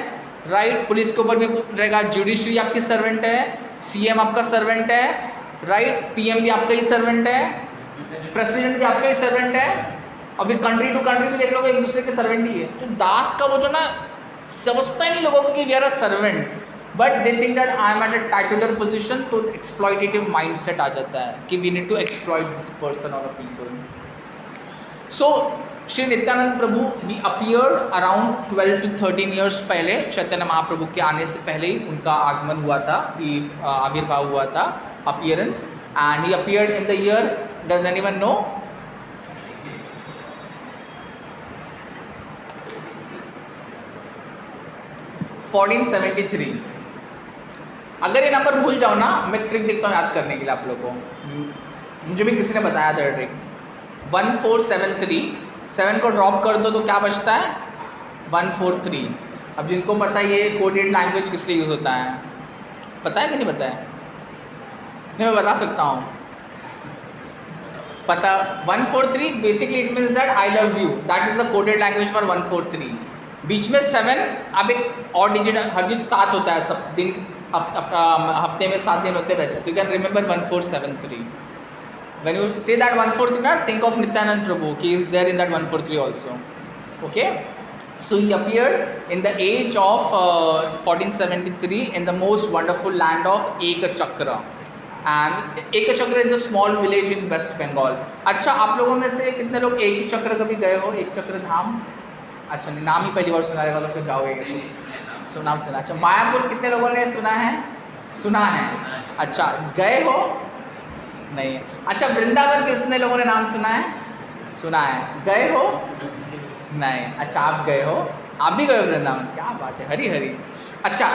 राइट। पुलिस के ऊपर भी रहेगा, जुडिशरी आपकी सर्वेंट है, सीएम आपका सर्वेंट है, राइट। पीएम भी आपका ही सर्वेंट है, प्रेसिडेंट भी आपका ही सर्वेंट है। अभी कंट्री टू कंट्री भी देख लोगे, एक दूसरे के सर्वेंट ही है। तो दास का वो जो ना समझता ही नहीं लोगों को कि we are a servant, but they think that I am at a titular position. तो एक्सप्लॉइटेटिव माइंडसेट आ जाता है कि we need to exploit this person और a people. So Shri Nityananda Prabhu he appeared around 12 to 13 years पहले, चैतन्य महाप्रभु के आने से पहले ही उनका आगमन हुआ था, आविर्भाव हुआ था, appearance. And he appeared in the year, does anyone know? 1473। अगर ये नंबर भूल जाओ ना, मैं ट्रिक देखता हूँ याद करने के लिए आप लोगों को। मुझे भी किसी ने बताया था ट्रिक। 1473, 7 को ड्रॉप कर दो तो क्या बचता है? 143। अब जिनको पता है ये कोडेड लैंग्वेज किस लिए यूज़ होता है, पता है कि नहीं पता है? नहीं, मैं बता सकता हूँ, पता। 143 basically it means that I love you, that is the coded language for 143। बीच में 7, अब एक और डिजिट, हर चीज़ 7 होता है, सब दिन हफ्ते में 7 दिन होते हैं वैसे, तो you can remember 1473। When you say that 143, think of Nityanand Prabhu. He is there in that 143 also. Okay? So he appeared in the age of 1473 in the most wonderful land of Ekachakra. And Ekachakra is a small village in West Bengal. अच्छा, आप लोगों में से कितने लोग एकचक्र कभी गए हो? एकचक्र धाम? अच्छा, नहीं, नाम ही पहली बार सुना रहेगा तो फिर जाओगे कैसे? नाम सुना। अच्छा, मायापुर कितने लोगों ने सुना है? सुना है। अच्छा, गए हो? नहीं। अच्छा, वृंदावन कितने लोगों ने नाम सुना है? सुना है। गए हो? नहीं। अच्छा, आप गए हो? आप भी गए हो वृंदावन? क्या बात है, हरी हरी। अच्छा,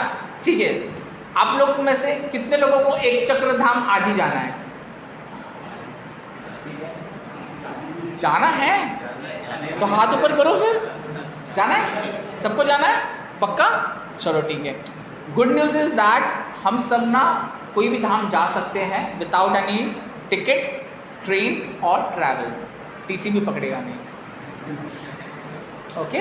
ठीक है। आप लोग में से कितने लोगों को एक चक्र धाम आज ही जाना है? जाना है तो हाथ ऊपर करो फिर। जाना है? सबको जाना है? पक्का? चलो ठीक है। गुड न्यूज़ इज दैट हम सब ना कोई भी धाम जा सकते हैं विदाउट एनी टिकट, ट्रेन और ट्रैवल। टीसी भी पकड़ेगा नहीं। ओके?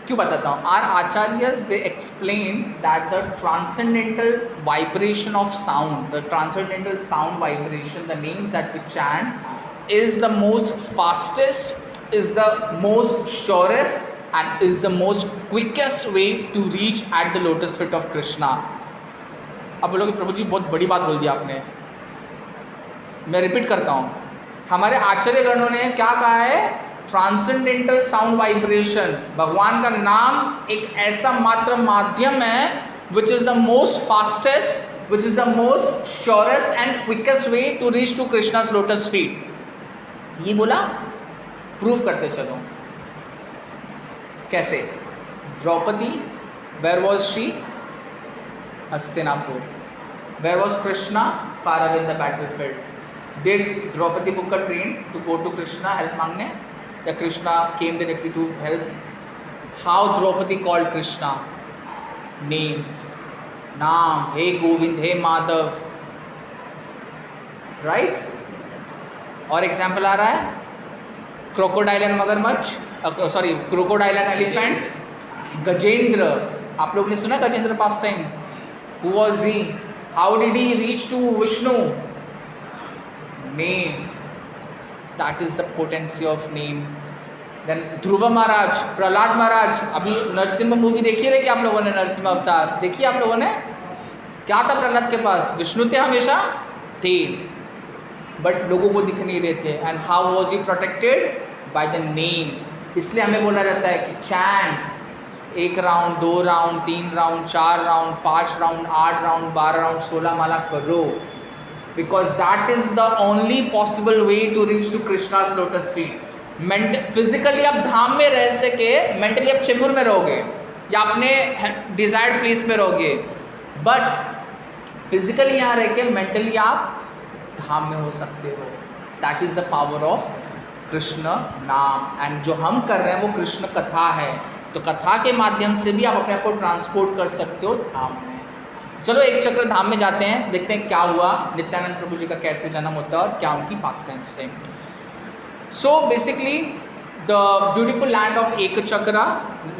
क्यों बताता हूँ? Are acharyas they explain that the transcendental vibration of sound, the transcendental sound vibration, the names that we chant is the most fastest, is the most surest and is the most quickest way to reach at the lotus feet of Krishna. अब बोलोगे प्रभु जी बहुत बड़ी बात बोल दी आपने, मैं रिपीट करता हूँ। हमारे आचार्य गणों ने क्या कहा है? ट्रांसेंडेंटल साउंड वाइब्रेशन, भगवान का नाम एक ऐसा मात्र माध्यम है which is the most fastest, which is the most surest and quickest way to reach to Krishna's lotus feet. ये बोला, प्रूफ करते चलो। कैसे? Draupadi, where was she? Hastinapur. Where was Krishna? Far away in the battle field. Did Draupadi book a train to go to Krishna help मांगने, या Krishna came directly to help? How Draupadi called Krishna? Name, नाम, हे गोविंद, हे माधव, राइट? और एग्जाम्पल आ रहा है क्रोकोडाइल एंड मगरमच्छ, sorry crocodile and elephant. Gajendra, आप लोग ने सुना Gajendra pastime? Who was he? How did he reach to Vishnu? Name, that is the potency of name. Then Dhruv Maharaj, Prahlad Maharaj. अभी नरसिम्हा मूवी देखी रही कि आप लोगों ने, नरसिम्हा अवतार देखी आप लोगों ने? क्या था प्रहलाद के पास? विष्णु थे हमेशा, थे, बट लोगों को दिख नहीं रहे थे। And how was he protected? By the name. इसलिए हमें बोला जाता है कि chant 1 round, 2 round, 3 round, 4 round, 5 round, 8 round, 12 round, 16 माला करो, because that is the only possible way to reach to Krishna's lotus feet. Physically आप धाम में रह सके, मेंटली आप चेंबूर में रहोगे या अपने डिजायर्ड प्लेस में रहोगे, बट फिजिकली यहाँ रह के मेंटली आप धाम में हो सकते हो। That is the power of Krishna नाम। एंड जो हम कर रहे हैं वो कृष्ण कथा है, तो कथा के माध्यम से भी आप अपने आप को ट्रांसपोर्ट कर सकते हो धाम में। चलो एक चक्र धाम में जाते हैं, देखते हैं क्या हुआ, नित्यानंद प्रभु जी का कैसे जन्म होता है और क्या उनकी पास टाइम्स थे। So basically the beautiful land of एक चक्रा,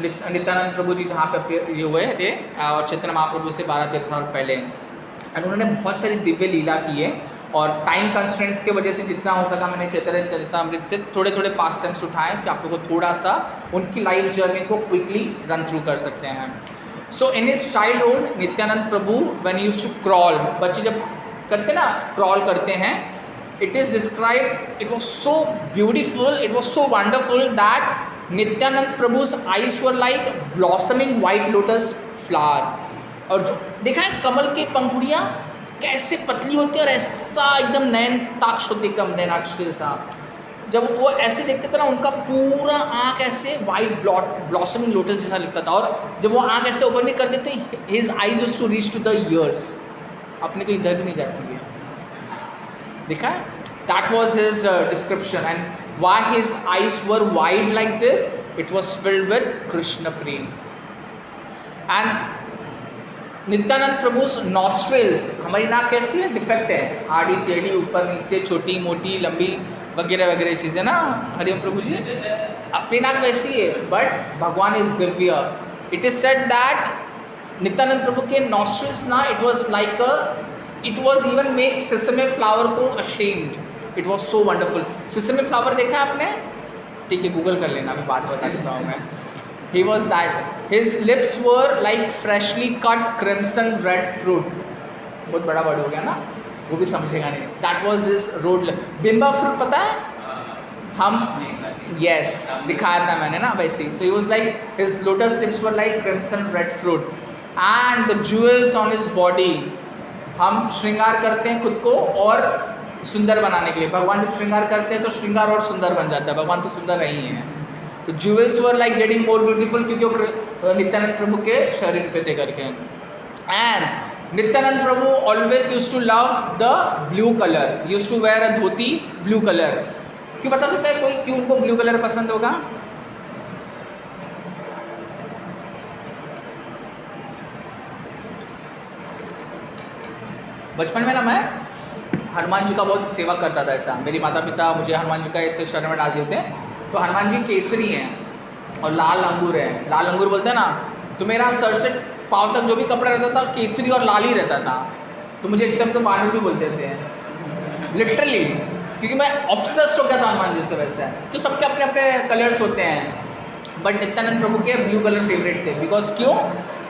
नित्यानंद प्रभु जी जहाँ पे ये हुए थे और चैतन्य महाप्रभु से 12-13 साल पहले, एंड उन्होंने बहुत सारी दिव्य लीला की है। और टाइम कंस्ट्रेंट्स की वजह से जितना हो सका मैंने चैतन्य चरितामृत से थोड़े थोड़े पास टाइम्स उठाए कि आप लोगों को थोड़ा सा उनकी लाइफ जर्नी को क्विकली रन थ्रू कर सकते हैं। So in his childhood Nityananda Prabhu when he used to crawl, बच्चे जब करते ना क्रॉल करते हैं, it is describe, it was so beautiful, it was so wonderful that Nityananda Prabhu's eyes were like blossoming white lotus flower. और जो देखा है कमल की पंखुड़ियाँ कैसे पतली होती है और ऐसा एकदम नयन ताक्ष होती है, एकदम नैनाक्ष के जैसा। जब वो ऐसे देखते थे ना, उनका पूरा आँख ऐसे वाइट ब्लॉसमिंग लोटस जैसा लगता था, और जब वो आँख ऐसे ओपन नहीं कर देते, his eyes used to reach to the ears. अपनी तो इधर भी नहीं जाती है, देखा है? That was his description. And why his eyes were wide like this? It was filled with Krishna prem. And Nityananda Prabhu nostrils, हमारी नाक कैसी है? डिफेक्ट है, आड़ी टेढ़ी, ऊपर नीचे, छोटी मोटी, लंबी, वगैरह वगैरह चीज़ें ना। हरिओम प्रभु जी, अपनी नाक वैसी है, but Bhagavan is divya. It is said that Nityananda Prabhu के नॉस्ट्रेल्स ना, it was like it was even make sesame flower को ashamed. It was so wonderful. Sesame flower देखा आपने? ठीक है, गूगल कर लेना, अभी बात बता देता हूँ मैं। He was that. His lips were like freshly cut crimson red fruit. बहुत बड़ा वर्ड हो गया ना, वो भी समझेगा नहीं। That was his road lip. Bimba fruit पता है? हम yes दिखाया था मैंने ना वैसे ही। तो he was like, his lotus lips were like crimson red fruit and the jewels on his body. हम श्रृंगार करते हैं खुद को और सुंदर बनाने के लिए। भगवान जब श्रृंगार करते हैं तो श्रृंगार और सुंदर बन जाता है, भगवान तो सुंदर नहीं है। तो jewels were like getting more beautiful, क्योंकि वो नित्यानंद प्रभु के शरीर पे थे करके। And Nityananda Prabhu always use to love the blue colour, use to wear a dhoti blue colour. क्यों बता सकता है कोई क्यों उनको ब्लू कलर पसंद होगा? बचपन में ना मैं हनुमान जी का बहुत सेवा करता था। ऐसा मेरी माता पिता मुझे हनुमान जी का ऐसे शरण में डाल देते। तो हनुमान जी केसरी हैं और लाल अंगूर है, लाल अंगूर बोलते हैं ना। तो मेरा सर से पाँव तक जो भी कपड़ा रहता था केसरी और लाल ही रहता था। तो मुझे एकदम तो बानर भी बोलते थे लिटरली, क्योंकि मैं ऑब्सेस्ड हो गया था हनुमान जी से। वैसे तो सबके अपने अपने कलर्स होते हैं, बट नित्यानंद प्रभु के ब्लू कलर फेवरेट थे। बिकॉज क्यों?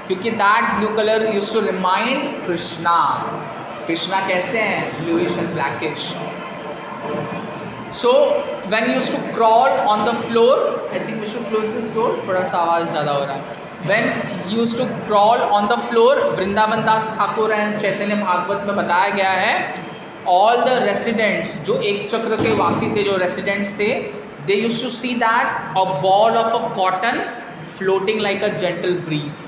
क्योंकि that blue colour use to remind Krishna. Krishna कैसे हैं? Bluish and blackish. So when you used to crawl on the floor, I think we should close this door, थोड़ा सा आवाज़ ज़्यादा हो रहा है। When you used to crawl on the floor, Vrindavan Das Thakur and Chaitanya Bhagavat में बताया गया है, all the residents जो एक चक्र के वासी थे, जो residents थे, they used to see that a ball of a cotton floating like a gentle breeze।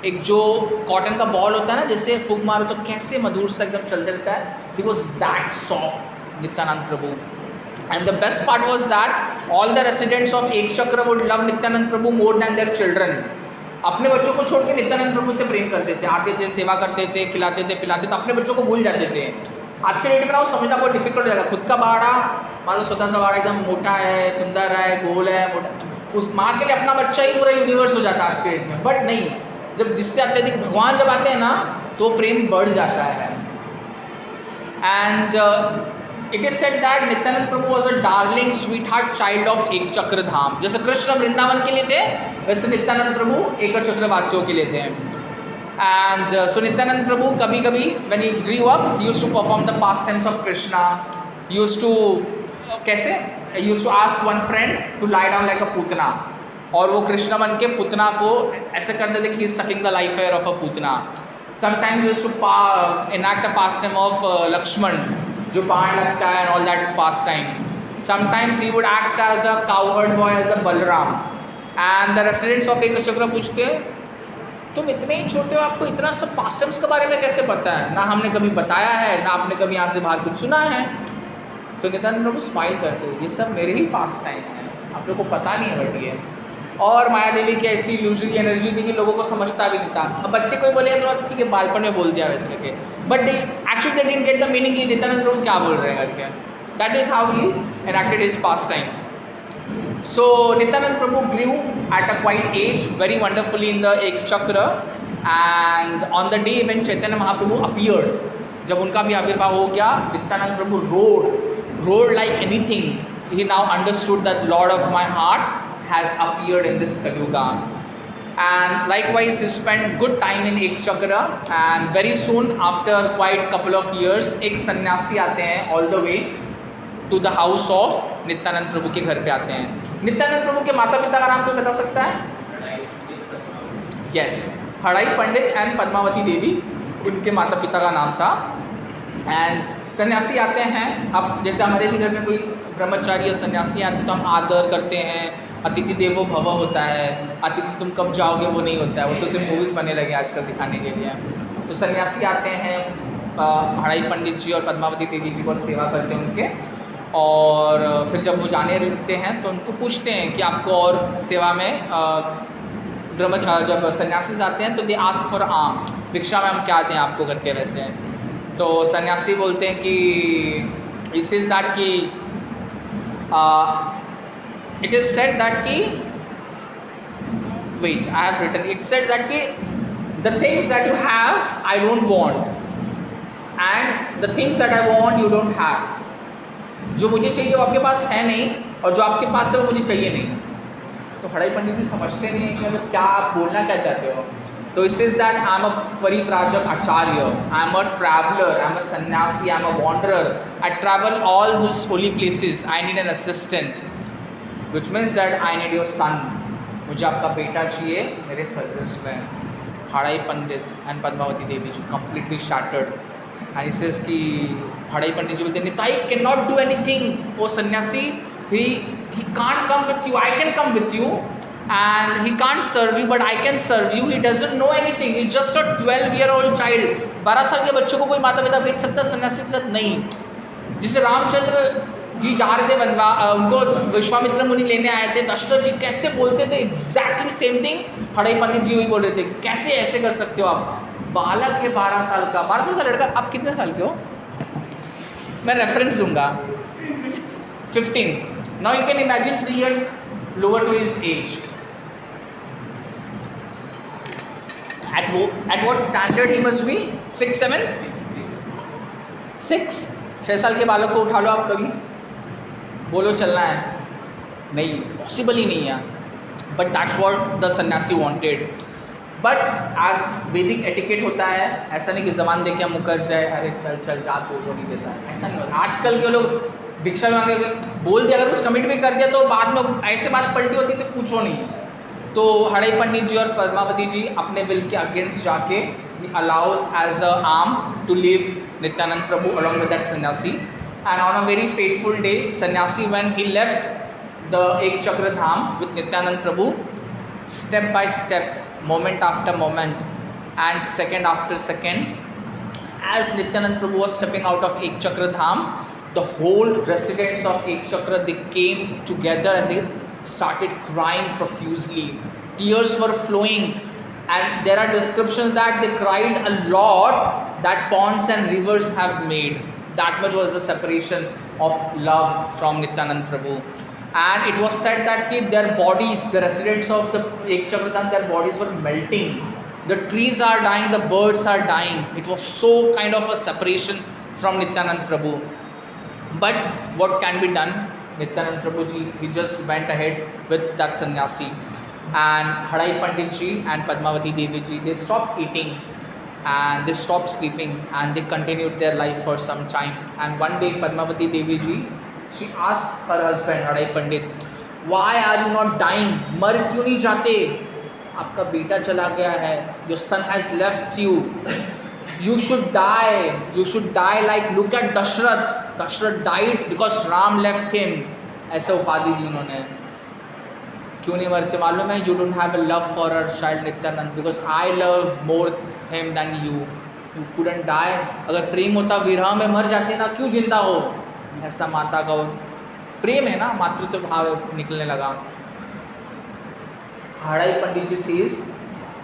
एक जो कॉटन का बॉल होता है ना, जैसे फूंक मारो तो कैसे मधुर सा एकदम चलते रहता है, because that soft Nityanand Prabhu. And the best part was that all the residents of एक चक्र would love Nityanand Prabhu more than their children। अपने बच्चों को छोड़ के नित्यानंद प्रभु से प्रेम करते थे, आते थे, सेवा करते थे, खिलाते थे, पिलाते थे, अपने बच्चों को भूल जाते थे। आज के डेट में ना वो समझना बहुत डिफिकल्ट हो जाएगा। खुद का बाड़ा, माँ स्वतः सा बाड़ा एकदम मोटा है, सुंदर है, गोल है, मोटा, उस माँ के लिए अपना बच्चा ही पूरा यूनिवर्स हो जाता है आज के डेट में। बट नहीं, जब जिससे अत्यधिक भगवान जब आते हैं ना, तो प्रेम बढ़ जाता है। And it is said that Nityananda Prabhu was a darling sweet heart child of एक चक्र धाम. जैसे कृष्ण वृंदावन के लिए थे, वैसे नित्यानंद प्रभु एक चक्र वासियों के लिए थे. एंड सो नित्यानंद प्रभु कभी कभी when he grew up, he used to perform the past tense of Krishna. Used to कैसे used to ask one friend to lie down like a Putana, और वो कृष्ण बन के पूतना को ऐसे करते थे कि he is sucking the life air of a Putana. Sometimes he used to enact a pastime of Lakshman, जो बाण लगता है and all that pastime. Sometimes he would act as a cowherd boy, as a Balram. And the residents of एकचक्र पूछते, तुम इतने ही छोटे हो, आपको इतना सब पास्टम्स के बारे में कैसे पता है? ना हमने कभी बताया है, ना आपने कभी यहाँ से बाहर कुछ सुना है. तो नित्यानंद प्रभु स्माइल करते, ये सब मेरे ही पास टाइम है, आप लोग को पता नहीं है. बट ये और माया देवी की ऐसी इल्यूजन की एनर्जी थी कि लोगों को समझता भी नहीं था. अब बच्चे कोई बोलेगा तो ठीक है, बालपन में बोल दिया वैसे करके, but they actually they didn't get the meaning कि नित्यानंद प्रभु क्या बोल रहे हैं करके. That is how he enacted his pastime. So Nityananda Prabhu grew at a quite age very wonderfully in the Ekachakra. And on the day when Chaitanya Mahaprabhu appeared, जब उनका भी आविर्भाव हो गया, Nityananda Prabhu roared like anything. He now understood that lord of my heart has appeared in this Kalyuga. And likewise he spent good time in एक चक्र. And very soon after quite couple of years एक सन्यासी आते हैं all the way to the house of Nityanand Prabhu के घर पे आते हैं. नित्यानंद प्रभु के माता पिता का नाम कोई बता सकता है? Yes, हड़ाई पंडित एंड पद्मावती देवी उनके माता पिता का नाम था. एंड सन्यासी आते हैं. अब जैसे हमारे भी घर में कोई ब्रह्मचारी या सन्यासी आते तो हम आदर करते हैं, अतिथि देवो भव होता है, अतिथि तुम कब जाओगे वो नहीं होता है, वो तो सिर्फ मूवीज़ बने लगे आजकल दिखाने के लिए. तो सन्यासी आते हैं, हड़ाई पंडित जी और पद्मावती देवी जी बहुत सेवा करते हैं उनके. और फिर जब वो जाने लगते हैं तो उनको पूछते हैं कि आपको और सेवा में जब सन्यासी आते हैं तो दे आस्क फॉर आम, भिक्षा में हम क्या दें आपको करके. वैसे तो सन्यासी बोलते हैं कि इस इज़ दैट कि it is said that ki wait I have written, it said that ki the things that you have I don't want and the things that I want you don't have. जो मुझे चाहिए वो आपके पास है नहीं, और जो आपके पास है वो मुझे चाहिए नहीं. तो हड़ाई पंडित जी समझते नहीं हैं कि मतलब क्या आप बोलना क्या चाहते हो. तो it says that I am a parivrajak acharya, I am a traveller, I am a sannyasi, I am a wanderer, I travel all this holy places, I need an assistant, which means that I need your son. मुझे आपका बेटा चाहिए मेरे सर्विस में. Hadai Pandit and Padmavati Devi ji completely shattered. and he says कि हड़ाई पंडित जी बोलते हैं Nitai can not do anything. Oh sannyasi, he can't come with you, I can come with you, and he can't serve you but I can serve you. He doesn't know anything, he's just a 12-year-old child. 12 साल के बच्चों को कोई माता पिता भेज सकता है सन्यासी के साथ? नहीं. जिसे रामचंद्र जी जा रहे थे उनको विश्वामित्र मुनि लेने आए थे, दशरथ जी कैसे बोलते थे एग्जैक्टली सेम थिंग हड़ाई पंडित जी वही बोल रहे थे. कैसे ऐसे कर सकते हो आप, बालक है 12 साल का. 12 साल का लड़का, आप कितने साल के हो? मैं रेफरेंस दूंगा 15. Now you can imagine 3 years lower to his age. at what standard he must be? 6, 7? 6 साल के बालक को उठा लो आप, कभी बोलो चलना है, नहीं, पॉसिबल ही नहीं है. बट दैट्स व्हाट द सन्यासी वांटेड. बट एज वैदिक एटिकेट होता है, ऐसा नहीं कि जबान देके हम मुकर जाए, अरे चल चल जा, तो वो नहीं देता है, ऐसा नहीं होता. आजकल के लोग भिक्षा मांगे बोल दिया, अगर कुछ कमिट भी कर दिया तो बाद में ऐसे बात पलटी होती तो पूछो नहीं. तो हड़ाई पंडित जी और पद्मावती जी अपने विल के अगेंस्ट जाके he allows as a arm to leave Nityanand Prabhu along with that sannyasi. And on a very fateful day, sannyasi when he left the Ek Chakra Dham with Nityanand Prabhu, step by step, moment after moment and second after second, as Nityanand Prabhu was stepping out of Ek Chakra Dham, the whole residents of Ek Chakra, they came together and they started crying profusely. Tears were flowing. And there are descriptions that they cried a lot that ponds and rivers have made. That much was the separation of love from Nityanand Prabhu. And it was said that their bodies, the residents of the Ek Chakra Dham, their bodies were melting. The trees are dying, the birds are dying. It was so kind of a separation from Nityanand Prabhu. But what can be done? Nityanand Prabhuji, he just went ahead with that sannyasi. And Hadai Pandit ji and Padmavati Devi ji, they stopped eating and they stopped sleeping and they continued their life for some time. And one day Padmavati Devi ji, she asks her husband Hadai Pandit, why are you not dying? मर क्यों नहीं जाते? आपका बेटा चला गया है. Your son has left you. You should die. You should die like, look at Dashrath. Dashrath died because Ram left him. ऐसे उपाधि दी उन्होंने. क्यों नहीं मरते मालूम है? You don't have a love for our child Nityanand because I love more him than you. You couldn't die. अगर प्रेम होता विरह में मर जाते ना, क्यों जिंदा हो? ऐसा माता का प्रेम है ना, मातृत्व भाव निकलने लगा. Hadai Pandit ji says,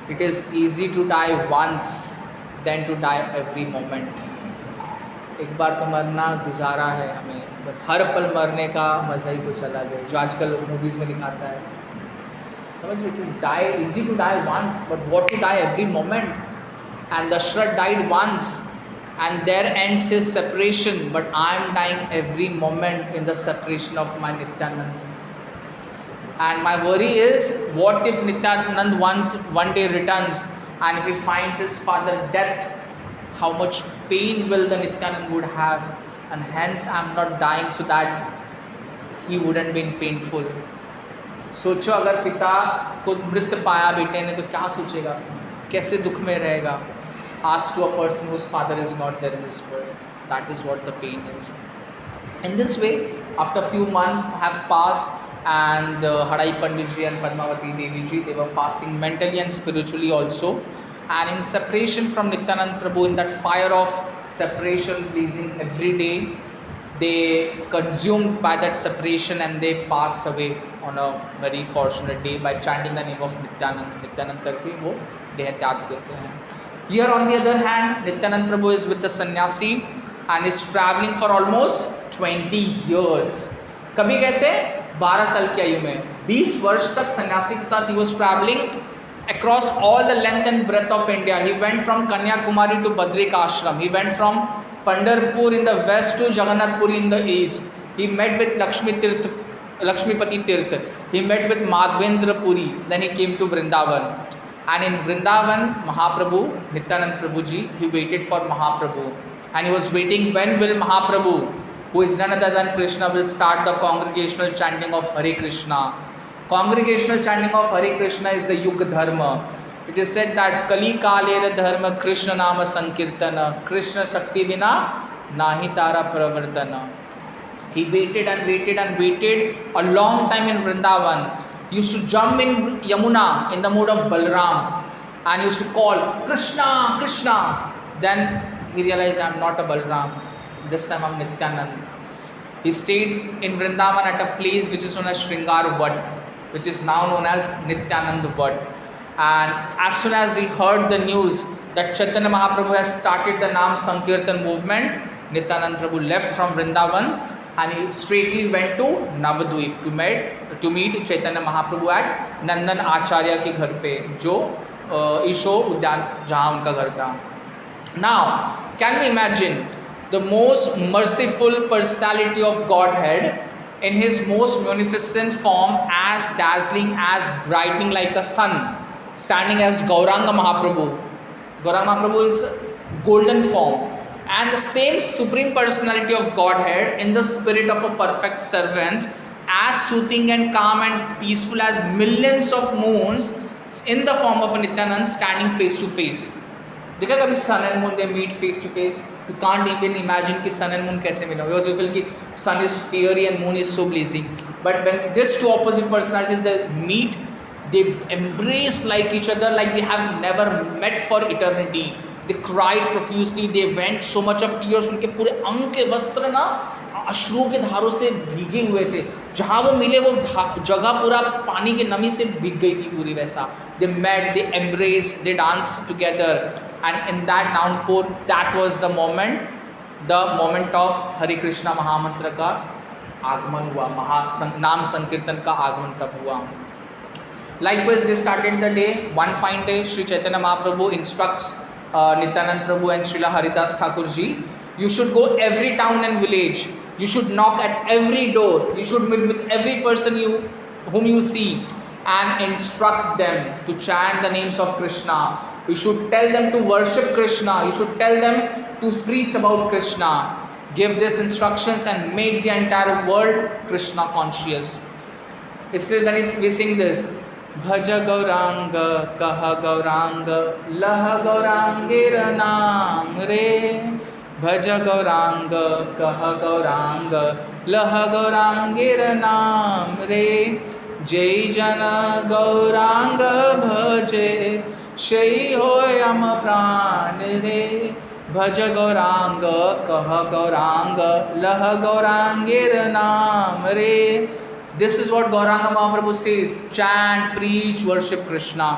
it is easy to die once than to die every moment. एक बार तो मरना गुजारा है हमें, बट हर पल मरने का मज़ा ही कुछ अलग है, जो आजकल मूवीज़ में दिखाता है. समझ, it is die easy to die once, but what to die every moment. And Dasharath died once and there ends his separation, but I am dying every moment in the separation of my Nityanand. And my worry is, what if Nityanand one day returns and if he finds his father death, how much pain will the Nityanand would have, and hence I am not dying so that he wouldn't be painful. सोचो अगर पिता को मृत पाया बेटे ने तो क्या सोचेगा, कैसे दुख में रहेगा. Asked to a person whose father is not there in this world. That is what the pain is. In this way, after few months have passed, and Hadai Pandit ji and Padmavati Devi ji, they were fasting mentally and spiritually also. And in separation from Nityanand Prabhu, in that fire of separation blazing every day, they consumed by that separation and they passed away on a very fortunate day by chanting the name of Nityanand. Nityanand करके वो देह त्याग देते हैं. Here on the other hand, Nityanand Prabhu is with the sannyasi and is traveling for almost 20 years. कभी कहते हैं 12 साल की आयु में 20 वर्ष तक सन्यासी के साथ he was traveling across all the length and breadth of India. He went from Kanyakumari to Badrika Ashram. He went from Pandharpur in the west to Jagannath Puri in the east. He met with Lakshmipati Tirth. He met with Madhvendra Puri. Then he came to Vrindavan. And in Vrindavan, Mahaprabhu, Nityanand Prabhu ji, he waited for Mahaprabhu. And he was waiting when will Mahaprabhu, who is none other than Krishna, will start the congregational chanting of Hare Krishna. Congregational chanting of Hare Krishna is the Yuga Dharma. It is said that Kali Kalera Dharma Krishna Nama Sankirtana, Krishna Shakti Vina Nahi Tara Pravartana. He waited and waited and waited a long time in Vrindavan. He used to jump in Yamuna in the mood of Balram and he used to call Krishna, Krishna. Then he realized, I am not a Balram. This time I am Nityanand. He stayed in Vrindavan at a place which is known as Shringar Vat, which is now known as Nityanand Vat. And as soon as he heard the news that Chaitanya Mahaprabhu has started the Naam Sankirtan movement, Nityanand Prabhu left from Vrindavan and he straightly went to Navadvip to meet Chaitanya Mahaprabhu at Nandan Acharya के घर पे, जो ईशो उद्यान जहाँ उनका घर था. Now, can we imagine the most merciful personality of Godhead in his most munificent form, as dazzling, as brightening like a sun, standing as Gauranga Mahaprabhu. Gauranga Mahaprabhu is golden form. And the same supreme personality of Godhead in the spirit of a perfect servant, as soothing and calm and peaceful as millions of moons in the form of a Nityanand standing face to face. देखा कभी sun and moon they meet face to face? You can't even imagine कि sun and moon कैसे मिला. Because you feel कि sun is fiery and moon is so blazing. But when these two opposite personalities they meet, they embrace like each other, like they have never met for eternity. They cried profusely. They went so much of tears. उनके पूरे अंग के वस्त्र ना अश्रु के धारों से भीगे हुए थे. जहाँ वो मिले वो जगह पूरा पानी की नमी से भीग गई थी पूरी वैसा. They met, they embraced, they danced together, and in that downpour, that was the moment of Hare Krishna महामंत्र का आगमन हुआ, नाम संकीर्तन का आगमन तब हुआ. Likewise, they started the day. One fine day, Sri Chaitanya Mahaprabhu instructs Nityanand Prabhu and Srila Haridas Thakur ji, you should go every town and village You should knock at every door. You should meet with every person whom you see and instruct them to chant the names of Krishna. You should tell them to worship Krishna. You should tell them to preach about Krishna. Give these instructions and make the entire world Krishna conscious. इसलिए when we sing this, भज गौरांग कह गौरांग लह गौरांगेर नाम रे, भज गौरांग कह गौरांग लह गौरांगेर नाम रे, जय जन गौरांग भजे शई होय अम प्राण रे, भज गौरांग कह गौरांग लह गौरांगेर नाम रे. This is what Gauranga Mahaprabhu says: chant, preach, worship Krishna.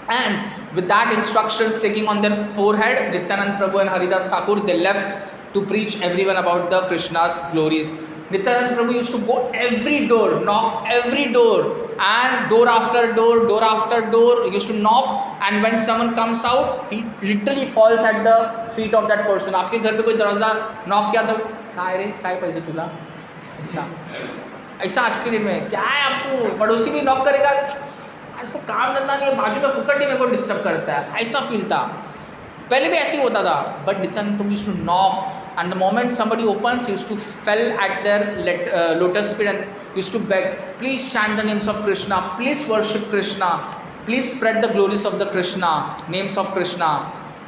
And with that instructions taking on their forehead, Nityanand Prabhu and Haridas Thakur, they left to preach everyone about the Krishna's glories. Nityanand Prabhu used to go every door, knock every door, and door after door, he used to knock, and when someone comes out, he literally falls at the feet of that person. आपके घर पे कोई दरवाजा knock किया तो काय रे काय पैसे तुला, ऐसा आज के डेट में क्या है, आपको पड़ोसी भी नॉक करेगा, इसको काम धंधा नहीं है, बाजू में फुकट ही मेरे को डिस्टर्ब करता है, ऐसा फील था. पहले भी ऐसे ही होता था, but Nityananda Prabhu used to knock and the moment somebody opens he used to fell at their lotus feet and used to beg, please chant the names of Krishna, please worship Krishna, please spread the glories of the Krishna, names of Krishna.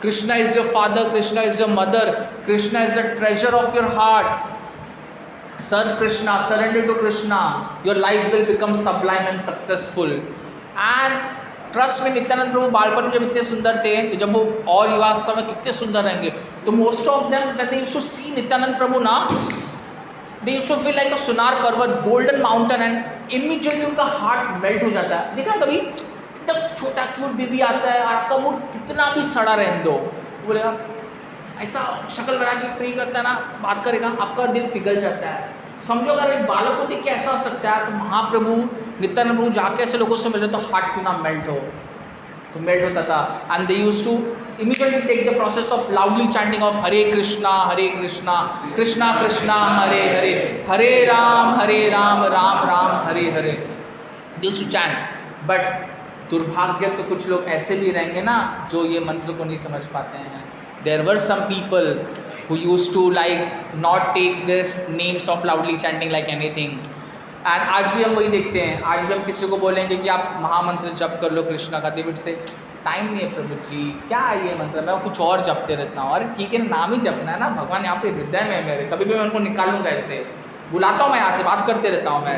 Krishna is your father, Krishna is your mother, Krishna is the treasure of your heart. Serve Krishna, surrender to Krishna, your life will become sublime and successful. And trust me, Nityananda Prabhu बालपन में जब इतने सुंदर थे, तो जब वो और युवावस्था में कितने सुंदर रहेंगे, तो most of them when they used to see Nityananda Prabhu ना, they used to feel like a सुनार पर्वत, golden mountain, and immediately उनका हार्ट मेल्ट हो जाता है. देखा है कभी एकदम छोटा क्यूट बेबी आता है और आपका मूड कितना भी सड़ा रहने दो, बोलेगा ऐसा शक्ल बना के प्रे करता है ना, बात करेगा, आपका दिल पिघल जाता है. समझो अगर एक बालक को देख के ऐसा हो सकता है, तो महाप्रभु नित्यानंद प्रभु जाके ऐसे लोगों से मिले तो हार्ट क्यों ना मेल्ट हो, तो मेल्ट होता था. And they used to immediately take the process of loudly chanting of Hare Krishna Krishna Krishna Hare Hare, Hare Ram Ram Ram Hare Hare. They used to chant. But दुर्भाग्य तो कुछ लोग ऐसे भी रहेंगे ना जो ये मंत्र को नहीं समझ पाते हैं. There were some people who used to like not take this names of loudly chanting like anything. And आज भी हम वही देखते हैं. आज भी हम किसी को बोलेंगे कि आप महामंत्र जप कर लो कृष्णा का, देविड से टाइम नहीं है प्रभु जी, क्या है ये मंत्र, मैं कुछ और जपते रहता हूँ. अरे ठीक है, नाम ही जपना है ना, भगवान यहाँ पे हृदय में है मेरे, कभी भी मैं उनको निकालूंगा ऐसे, बुलाता हूँ मैं यहाँ से, बात करते रहता हूँ मैं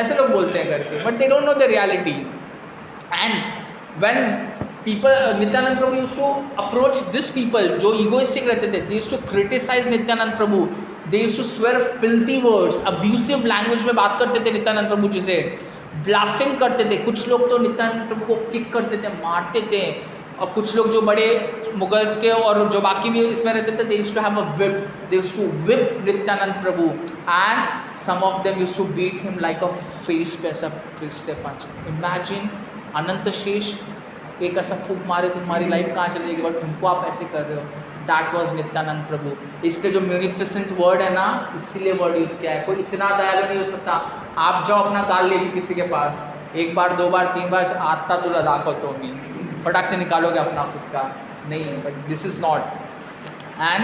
ऐसे लोग बोलते हैं करके, but they don't know the reality. And when people, Nityanand Prabhu used to approach these people जो egoistic रहते थे, they used to criticize Nityanand Prabhu, they used to swear filthy words, abusive language में बात करते थे नित्यानंद प्रभु जी से, blaspheme करते थे. कुछ लोग तो नित्यानंद प्रभु को किक करते थे, मारते थे, और कुछ लोग जो बड़े मुगल्स के और जो बाकी भी इसमें रहते थे, they used to have a whip, they used to whip Nityanand Prabhu, and some of them used to beat him like a face पे ऐसा fist से punch. Imagine अनंत शेष एक ऐसा फूक मारे तो तुम्हारी लाइफ कहाँ चली जाएगी, बट उनको आप ऐसे कर रहे हो. दैट वॉज नित्यानंद प्रभु. इसलिए जो म्यूनिफिसेंट वर्ड है ना, इसीलिए वर्ड यूज़ किया है. कोई इतना दयालु नहीं हो सकता. आप जाओ अपना गाल लेके किसी के पास, एक बार दो बार तीन बार आता तुला दाखो तो भी फटाक से निकालोगे अपना खुद का नहीं, but this is not. And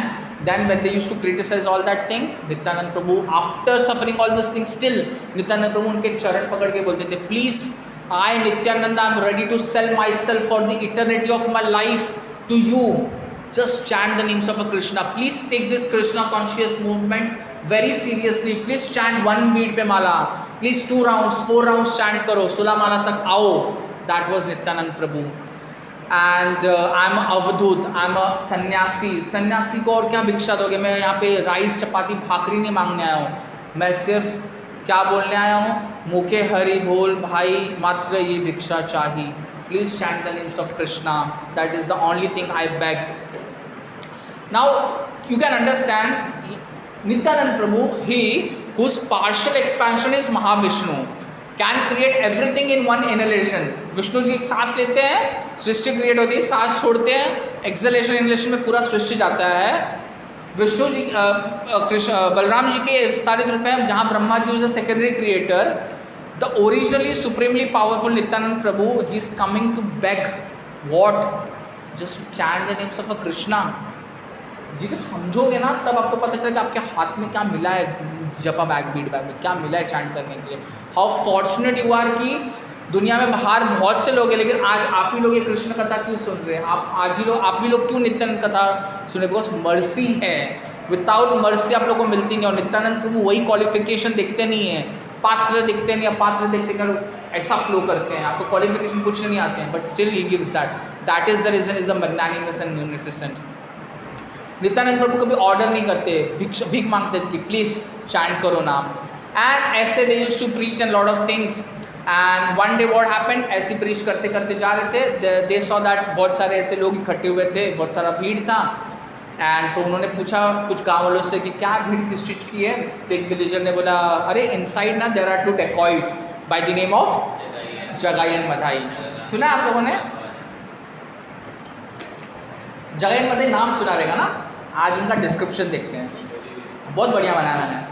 then when they used to criticize all that thing, Nityanand Prabhu after suffering all this thing, still Nityanand Prabhu उनके चरण पकड़ के बोलते थे, please I Nityananda am ready to sell myself for the eternity of my life to you. Just chant the names of a Krishna. Please take this Krishna conscious movement very seriously. Please chant one beat पे माला. Please 2 rounds 4 rounds chant करो, 16 माला तक आओ. That was Nityanand Prabhu. And I'm a Avadhuta, I'm a सन्यासी. सन्यासी को और क्या भिक्षा दोगे? मैं यहाँ पे राइस चपाती भाकरी नहीं मांगने आया हूँ, मैं सिर्फ क्या बोलने आया हूँ, मुखे हरि बोल भाई मात्र ये भिक्षा चाहिए. Please chant the names of Krishna. That is the only thing I beg. Now you can understand Nityananda Prabhu, he whose partial expansion is Mahavishnu, can create everything in one inhalation. Vishnu ji एक सांस लेते हैं, सृष्टि क्रिएट होती है, सांस छोड़ते हैं, एक्सहेलेशन इनहेलेशन में पूरा सृष्टि जाता है. विष्णु जी बलराम जी के विस्तारित रूप में जहाँ Brahma ji is a secondary creator, the originally supremely powerful Nityananda Prabhu he is coming to beg what, just chant the names of a Krishna. जी जब समझोगे ना तब आपको पता चलेगा आपके हाथ में क्या मिला है, जपा बैग बीट बैग में क्या मिला है चैंट करने के लिए। हाउ फॉर्चुनेट यू आर कि दुनिया में बाहर बहुत से लोग हैं, लेकिन आज आप ही लोग ये कृष्ण कथा क्यों सुन रहे हैं, आप भी लोग क्यों नित्यानंद कथा सुन रहे? बिकॉज मर्सी है, विदाउट मर्सी आप लोग को मिलती नहीं। और नित्यानंद प्रभु वही क्वालिफिकेशन देखते नहीं है, पात्र देखते नहीं, पात्र देखते नहीं ऐसा फ्लो करते हैं, आपको क्वालिफिकेशन कुछ नहीं आते हैं, but still he gives that is the reason is the magnanimous and munificent. Nityananda Prabhu कभी ऑर्डर नहीं करते, भीख मांगते थे कि प्लीज चैंट करो नाम। एंड ऐसे they used to preach and lot of things. And one day what happened, ऐसे प्रीच करते करते जा रहे थे, दे सॉ दैट बहुत सारे ऐसे लोग इकट्ठे हुए थे, बहुत सारा भीड़ था। एंड तो उन्होंने पूछा कुछ गाँव वालों से कि क्या भीड़ किस चीज़ की है? तो एक विलेजर ने बोला, अरे इनसाइड ना there are 2 dacoits by the name of Jagai and Madhai. सुना आप लोगों ने? जगाई एंड मधाई नाम सुना रहेगा ना। आज उनका डिस्क्रिप्शन देखते हैं, बहुत बढ़िया बनाया मैंने,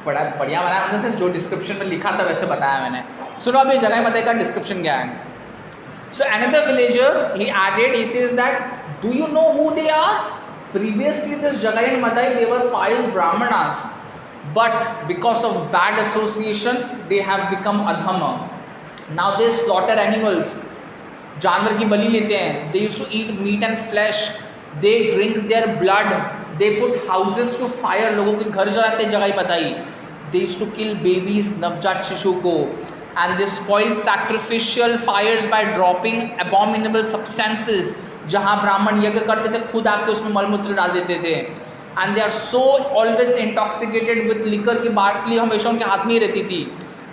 बड़ा बढ़िया बनाया मैंने, जो डिस्क्रिप्शन में लिखा था वैसे बताया मैंने। सुनो अभी जगाई मधाई का डिस्क्रिप्शन क्या है। So another villager he added, he says that do you know who they are? Previously this Jagai and Madai, they were pious brahmanas, but because of bad association they have become adhama. Now they slaughter animals, जानवर की बलि लेते हैं, they used to eat meat and flesh, they drink their blood, they put houses to fire, लोगों के घर जलाते हैं जगाई Madai, they used to kill babies, नवजात शिशु को, and they spoil sacrificial fires by dropping abominable substances, जहाँ ब्राह्मण यज्ञ करते थे खुद आके उसमें मलमूत्र डाल देते थे। And they are so always intoxicated with liquor की बाटली हमेशा उनके हाथ में ही रहती थी।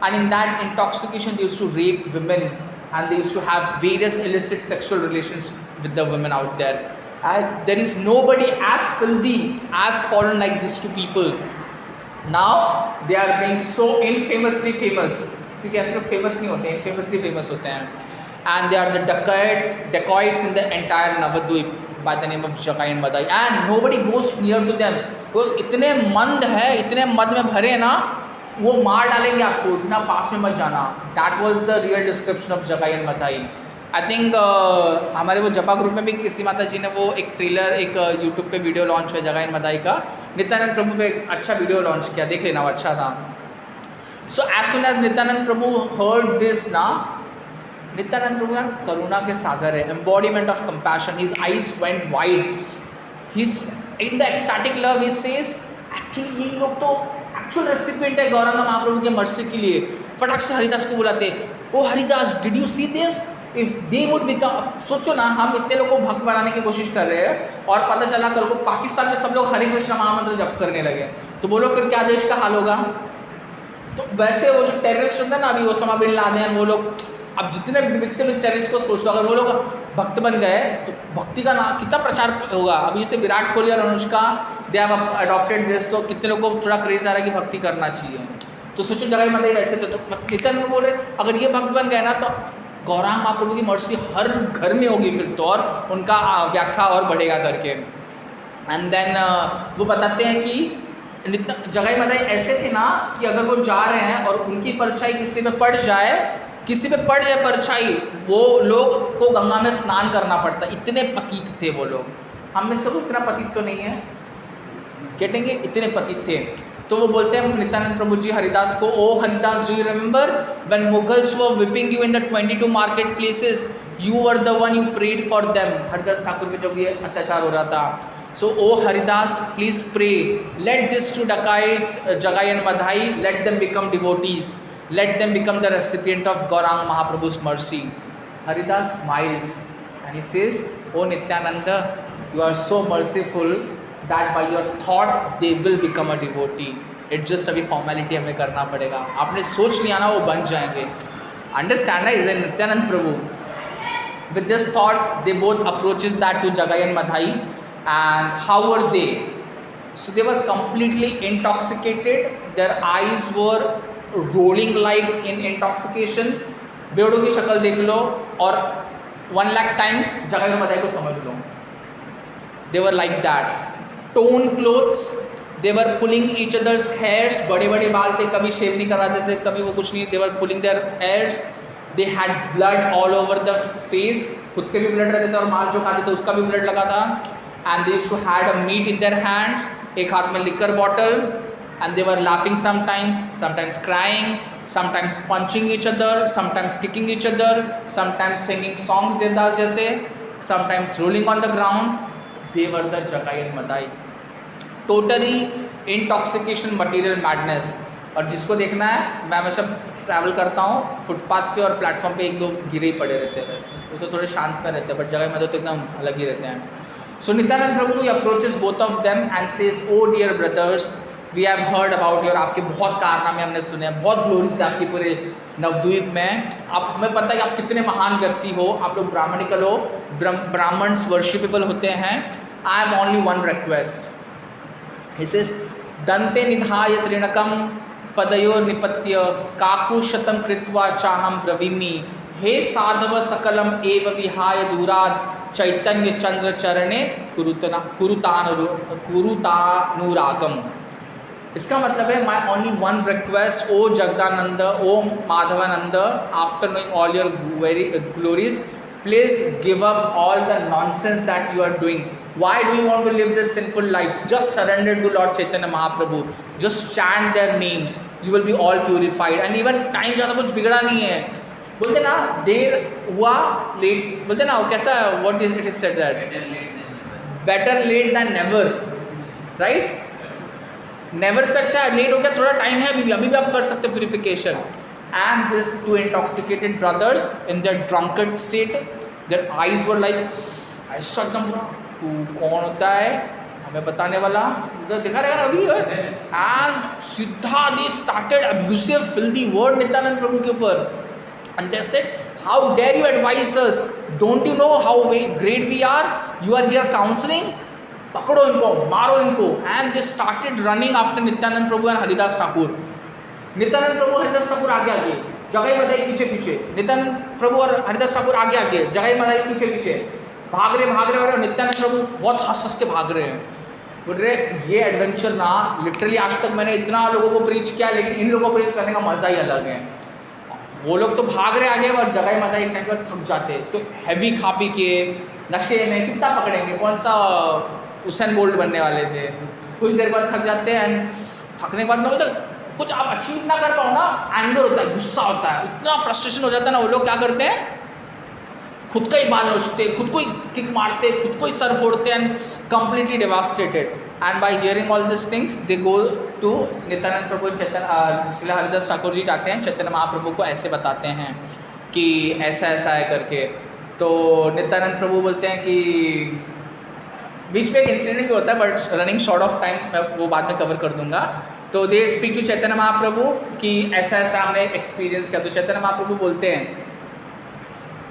And in that intoxication they used to rape women and they used to have various illicit sexual relations with the women out there. And there is nobody as filthy as fallen like this two people. Now they are being so infamously famous, क्योंकि ऐसे लोग फेमस नहीं होते, इनफेमसली फेमस होते हैं। And they are the dacoits in the entire Navadvip by the name of Jagai and Madai, and nobody goes near to them because इतने मंद है, इतने मद में भरे ना, वो मार डालेंगे आपको, इतना पास में मत जाना। That was the real description of Jagai and Madai. I think हमारे वो जपा ग्रुप में भी किसी माता जी ने वो एक ट्रेलर, एक यूट्यूब पे वीडियो लॉन्च हुआ जगाई एंड मदाई का, नित्यानंद प्रभु पे एक अच्छा वीडियो लॉन्च किया, देख लेना, वो अच्छा था। So as soon as Nityanand Prabhu heard this ना, नित्यानंद प्रभु यार करुणा के सागर है, embodiment of compassion, his eyes went wide, his in the ecstatic love he says actually ये लोग तो एक्चुअल रेसिपिएंट है गौरांग महाप्रभु के मर्सी के लिए। फटाक से हरिदास को बुलाते, oh Haridas did you see this, if they would become, सोचो ना हम इतने लोगों को भक्त बनाने की कोशिश कर रहे हैं और पता चला कल को पाकिस्तान में सब लोग हरे कृष्ण महामंत्र जप करने लगे, तो बोलो फिर क्या देश का हाल होगा। तो वैसे वो जो टेररिस्ट होता है ना अभी ओसामा बिन लादेन, वो लोग अब जितने विकसित टेररिस्ट को सोच लो, अगर वो लोग भक्त बन गए तो भक्ति का नाम कितना प्रचार होगा। अभी जैसे विराट कोहली और Anushka they have adopted this, तो कितने लोगों को थोड़ा क्रेज आ रहा है कि भक्ति करना चाहिए। तो सोचो जगाई मदाई वैसे तो नित्यानंद बोल रहे अगर ये भक्त बन गए ना तो गौरांग महाप्रभु की मर्सी हर घर में होगी फिर तो, और उनका व्याख्या और बढ़ेगा करके। एंड देन वो बताते हैं कि जगाई मदाई ऐसे थे ना कि अगर वो जा रहे हैं और उनकी परछाई किसी पे पड़ जाए, परछाई, वो लोग को गंगा में स्नान करना पड़ता, इतने पतित थे वो लोग। हम में से कोई इतना पतित तो नहीं है, गेटेंगे, इतने पतित थे। तो वो बोलते हैं नित्यानंद प्रभु जी हरिदास को, oh Haridas do you remember when Mughals were whipping you in the 22 market places, you were the one you prayed for them. Haridas Thakur पे जब ये अत्याचार हो रहा था, so oh Haridas please pray, let this two dacoits Jagai and Madhai, let them become devotees, let them become the recipient of Gaurang Mahaprabhu's mercy. Haridas smiles and he says, oh Nityananda, you are so merciful that by your thought they will become a devotee. It's just अभी formality हमें करना पड़ेगा, आपने सोच लिया ना वो बन जाएंगे। Understand ना, is a Nityanand Prabhu. With this thought they both approaches that to Jagai and Madhai, and how were they? So they were completely intoxicated, their eyes were rolling like in intoxication. बेवड़ों की शक्ल देख लो और 1 लाख टाइम्स जगाई और मदाई को समझ लो, they were like that. torn clothes, they were pulling each other's hairs, बड़े बड़े बाल थे, कभी शेव नहीं कराते थे, कभी वो कुछ नहीं, they were pulling their hairs, they had blood all over the face, खुद के भी ब्लड रहते थे और मांस जो खाते थे उसका भी ब्लड लगा था, and they used to had a meat in their hands, एक हाथ में liquor bottle, and they were laughing sometimes crying, sometimes punching each other, sometimes kicking each other, sometimes singing songs Devdas जैसे, sometimes rolling on the ground. They were the Jagai and Madai. Totally intoxication material madness. और जिसको देखना है, मैं हमेशा ट्रैवल करता हूँ फुटपाथ पे और प्लेटफॉर्म पे एक दो गिरे ही पड़े रहते हैं, वैसे वो तो थोड़े शांत में रहते हैं, बट जगह में तो एकदम अलग ही रहते हैं. So Nityananda Prabhu approaches both of them and says, oh dear brothers, we have heard about your, आपके बहुत कारनामे हमने सुने हैं, बहुत ग्लोरीज है आपकी पूरे नवद्वीप में, आप हमें पता है कि आप कितने महान व्यक्ति हो, आप लोग ब्राह्मणिकल हो, ब्राह्मण्स वर्शिपेबल होते हैं. I have only one request. He says, दंते निधाय त्रिणकम पदयो निपत्य काकुशतम कृत्वा चाहम ब्रवीमि, हे साधव सकलम एव विहाय दूराद चैतन्य चंद्र चरणे कुरुतानुरागम. इसका मतलब है, my only one request, O Jagadananda, O Madhavananda, after knowing all your very glories, please give up all the nonsense that you are doing. Why do you want to live this sinful life? Just surrender to lord Chaitanya Mahaprabhu, just chant their names, you will be all purified. And even time ज़्यादा कुछ बिगड़ा नहीं है, बोलते ना देर हुआ लेट, बोलते ना वो कैसा, what is it is said that better late than never, right? Never सच है, लेट हो गया, थोड़ा टाइम है अभी भी आप कर सकते हो purification. And this two intoxicated brothers in their drunken state, their eyes were like, ऐसा एकदम पूरा, तू कौन होता है हमें बताने वाला, उधर दिखा रहेगा ना अभी. एंड सीधा they started abusive filthy word Nityananda Prabhu के ऊपर. And they said, how dare you advise us? Don't you know how great we are? You are here counseling? पकड़ो इनको, मारो इनको. And they started running after Nityanand Prabhu and Haridas Thakur. Nityanand प्रभु हरिदास ठाकुर आगे आगे, जगाई मदाई पीछे पीछे, नित्यानंद प्रभु और हरिदास ठाकुर आगे आगे, जगाई मदाई पीछे पीछे, भाग रहे और नित्यानंद प्रभु बहुत हंस के भाग रहे हैं. बोल रहे ये एडवेंचर ना, लिटरली आज तक मैंने इतना लोगों को प्रीच किया, लेकिन इन लोगों को प्रीच करने का मज़ा ही अलग है. वो लोग तो भाग रहे आगे और जगह मदा एक टाइम पर थक जाते, तो हैवी खा पी के नशे में कितना पकड़ेंगे, कौन सा उसेन बोल्ट बनने वाले थे. कुछ देर बाद थक जाते हैं, एंड थकने के बाद में बोलते कुछ आप अचीव ना कर पाओ ना, एंगर होता है, गुस्सा होता है, इतना फ्रस्ट्रेशन हो जाता है ना. वो लोग क्या करते हैं, खुद का ही बाल नोचते, खुद को ही किक मारते, खुद को ही सर फोड़ते, and completely devastated. And by hearing all this things they go to Nityananda Prabhu. Shri Haridas Thakur ji जाते हैं चैतन्य महाप्रभु को, ऐसे बताते हैं कि ऐसा ऐसा है करके. तो नित्यानंद प्रभु बोलते हैं कि बीच में एक इंसिडेंट भी होता है, but running short of time मैं वो बाद में कवर कर दूंगा. तो they speak to Chaitanya Mahaprabhu कि ऐसा ऐसा हमने एक्सपीरियंस किया. तो चैतन्य महाप्रभु बोलते हैं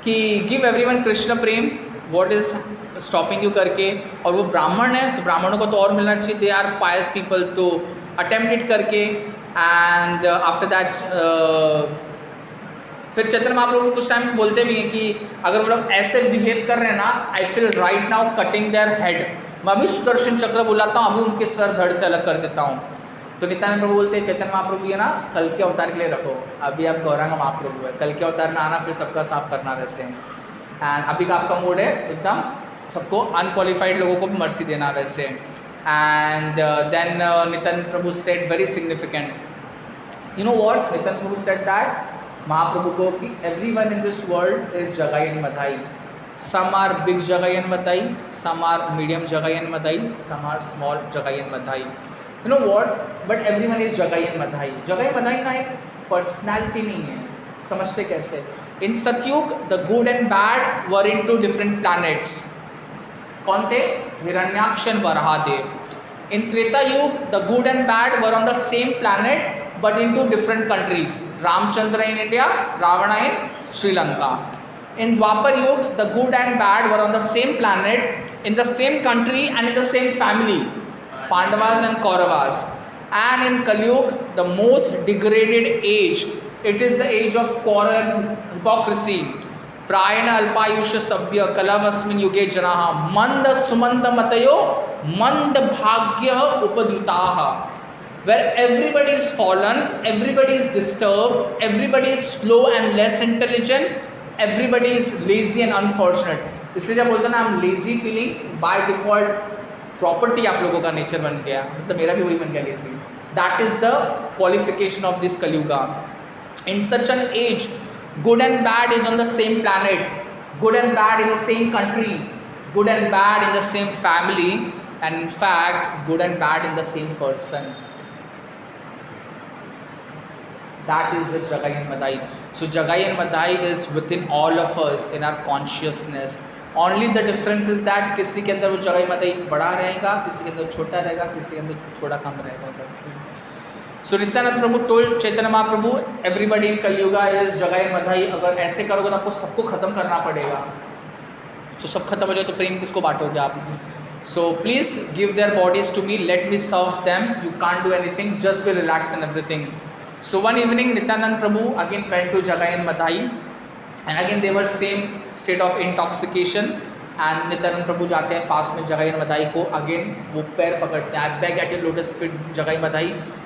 कि give everyone Krishna Prem, what is stopping you करके. और वो ब्राह्मण है, तो ब्राह्मणों को तो और मिलना चाहिए, दे आर पायस पीपल, तो अटेम्प्ट इट करके. एंड आफ्टर दैट फिर चैतन्य महाप्रभु कुछ टाइम बोलते भी हैं कि अगर वो लोग ऐसे बिहेव कर रहे हैं ना, I feel right now cutting their head, मैं अभी सुदर्शन चक्र बुलाता हूँ, अभी उनके सर धड़ से अलग कर देता हूँ. तो नित्यानंद प्रभु बोलते हैं चैतन्य महाप्रभु ये ना कल के अवतार के लिए रखो, अभी आप गौरांग महाप्रभु है, कल के अवतार में आना फिर सबका साफ करना वैसे. एंड अभी का आपका मूड है एकदम सबको अनक्वालिफाइड लोगों को भी मर्सी देना वैसे. And then Nityananda Prabhu said very significant, you know what Nityananda Prabhu said that Mahaprabhu को कि everyone in this world is Jagai and Madai. Some are big Jagai and Madai, some are medium Jagai and Madai, some are small Jagai and Madai. You know what, but everyone is Jagai and Madai. Jagai Madai ना एक पर्सनैलिटी नहीं है, समझते कैसे. In Satyuga the good and bad were in two different planets. कौन थे? Hiranyaksha and Varahadev. In Treta Yuga the good and bad were on the same planet but into different countries. Ramchandra in India, Ravana in Sri Lanka. In Dwapar Yuga, the good and bad were on the same planet, in the same country and in the same family, Pandavas and Kauravas. And in Kali Yuga, the most degraded age, it is the age of quarrel and hypocrisy. प्रायण अल्पायुष सभ्य कलमस्मिन युगे जनाः मंद सुमंद मतयो मंद भाग्य उपद्रुताः. Where everybody is fallen, everybody is disturbed, everybody is slow and less intelligent, everybody is lazy and unfortunate. इसलिए जब बोलते हैं ना I'm lazy feeling, by default property आप लोगों का नेचर बन गया, मतलब मेरा भी वही बन गया lazy. That is the qualification of this Kaliyuga. In such an age good and bad is on the same planet, good and bad in the same country, good and bad in the same family, and in fact good and bad in the same person. That is the Jagai and Madai. So Jagai and Madai is within all of us in our consciousness. Only the difference is that किसी के अंदर वो जगाई मदाई बड़ा रहेगा, किसी के अंदर छोटा रहेगा, किसी के अंदर थोड़ा कम रहेगा. So Nityananda Prabhu told Chaitanya Mahaprabhu everybody in Kalyuga is Jagai Madai. अगर ऐसे करोगे तो आपको सबको खत्म करना पड़ेगा. तो सब खत्म हो जाए तो प्रेम किसको बांटोगे आप? So please give their bodies to me, let me serve them. You can't do anything, just be relax and everything. So one evening Nityanand Prabhu again went to Jagai and Madai, and again they were same state of intoxication. And Nityanand Prabhu जाते हैं पास में जगाई and Madai को, अगेन वो पैर पकड़ते हैं. I beg at your lotus feet Jagai Madai,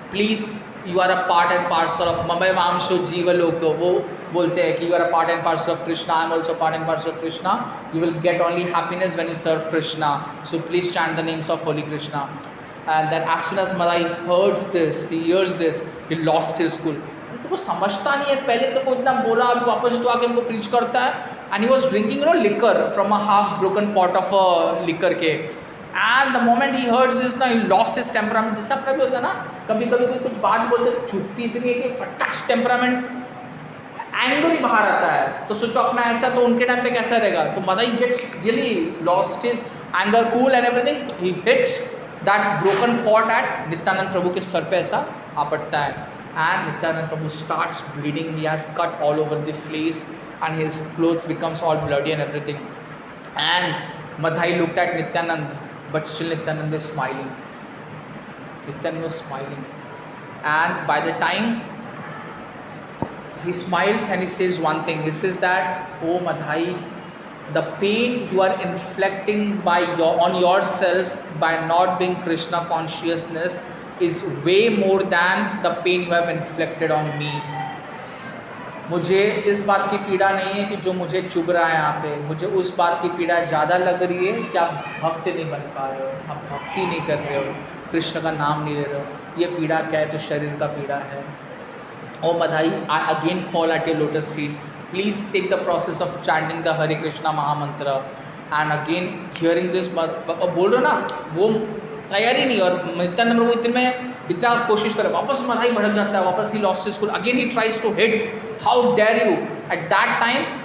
please you are a part and parcel of ममय वांशो जीवलोक. वो बोलते हैं कि you are a part and parcel of Krishna, I am also part and parcel of Krishna. You will get only happiness when you serve Krishna. So please chant the names of holy Krishna. And then as soon as Madai hears this, he lost his cool. तो वो समझता नहीं है, पहले तो वो इतना बोला, अभी वापस तो आके हमको प्रीच करता है. And he was drinking liquor from a half broken pot of a liquor cake. And the moment he heard this, now he lost his temperament. जैसा अपना भी होता है ना, कभी कभी कोई कुछ बात बोलते तो छुट्टी इतनी है कि फटाक टेम्परामेंट एंगर ही बाहर आता है. तो सोचो अपना ऐसा तो उनके टाइम पे कैसा रहेगा. तो Madai gets really lost his anger, cool and everything. He hits that broken pot at Nityanand Prabhu के सर पे ऐसा आ पड़ता है. And Nityanand Prabhu starts bleeding. He has cut all over the face and his clothes becomes all bloody and everything. And Madai looked at Nityanand, but still Nityanand is smiling. Nityanand was smiling. And by the time he smiles and he says one thing, he says that, oh Madai, the pain you are inflicting on yourself by not being Krishna consciousness is way more than the pain you have inflicted on me. मुझे इस बात की पीड़ा नहीं है कि जो मुझे चुभ रहा है यहाँ पे, मुझे उस बात की पीड़ा ज़्यादा लग रही है कि आप भक्त नहीं बन पा रहे हो, आप भक्ति नहीं कर रहे हो, कृष्ण का नाम नहीं ले रहे हो. ये पीड़ा क्या है? तो शरीर का पीड़ा है. ओ Madai, I again fall at your lotus feet. Please take the process of chanting the Hare Krishna Mahamantra. And again hearing this, बोल रहे हो ना, वो तैयारी नहीं. और नित्यानंद प्रभु इतना कोशिश करे, वापस Madai भड़क जाता है, वापस he lost his cool. Again he tries to hit, how dare you. At that time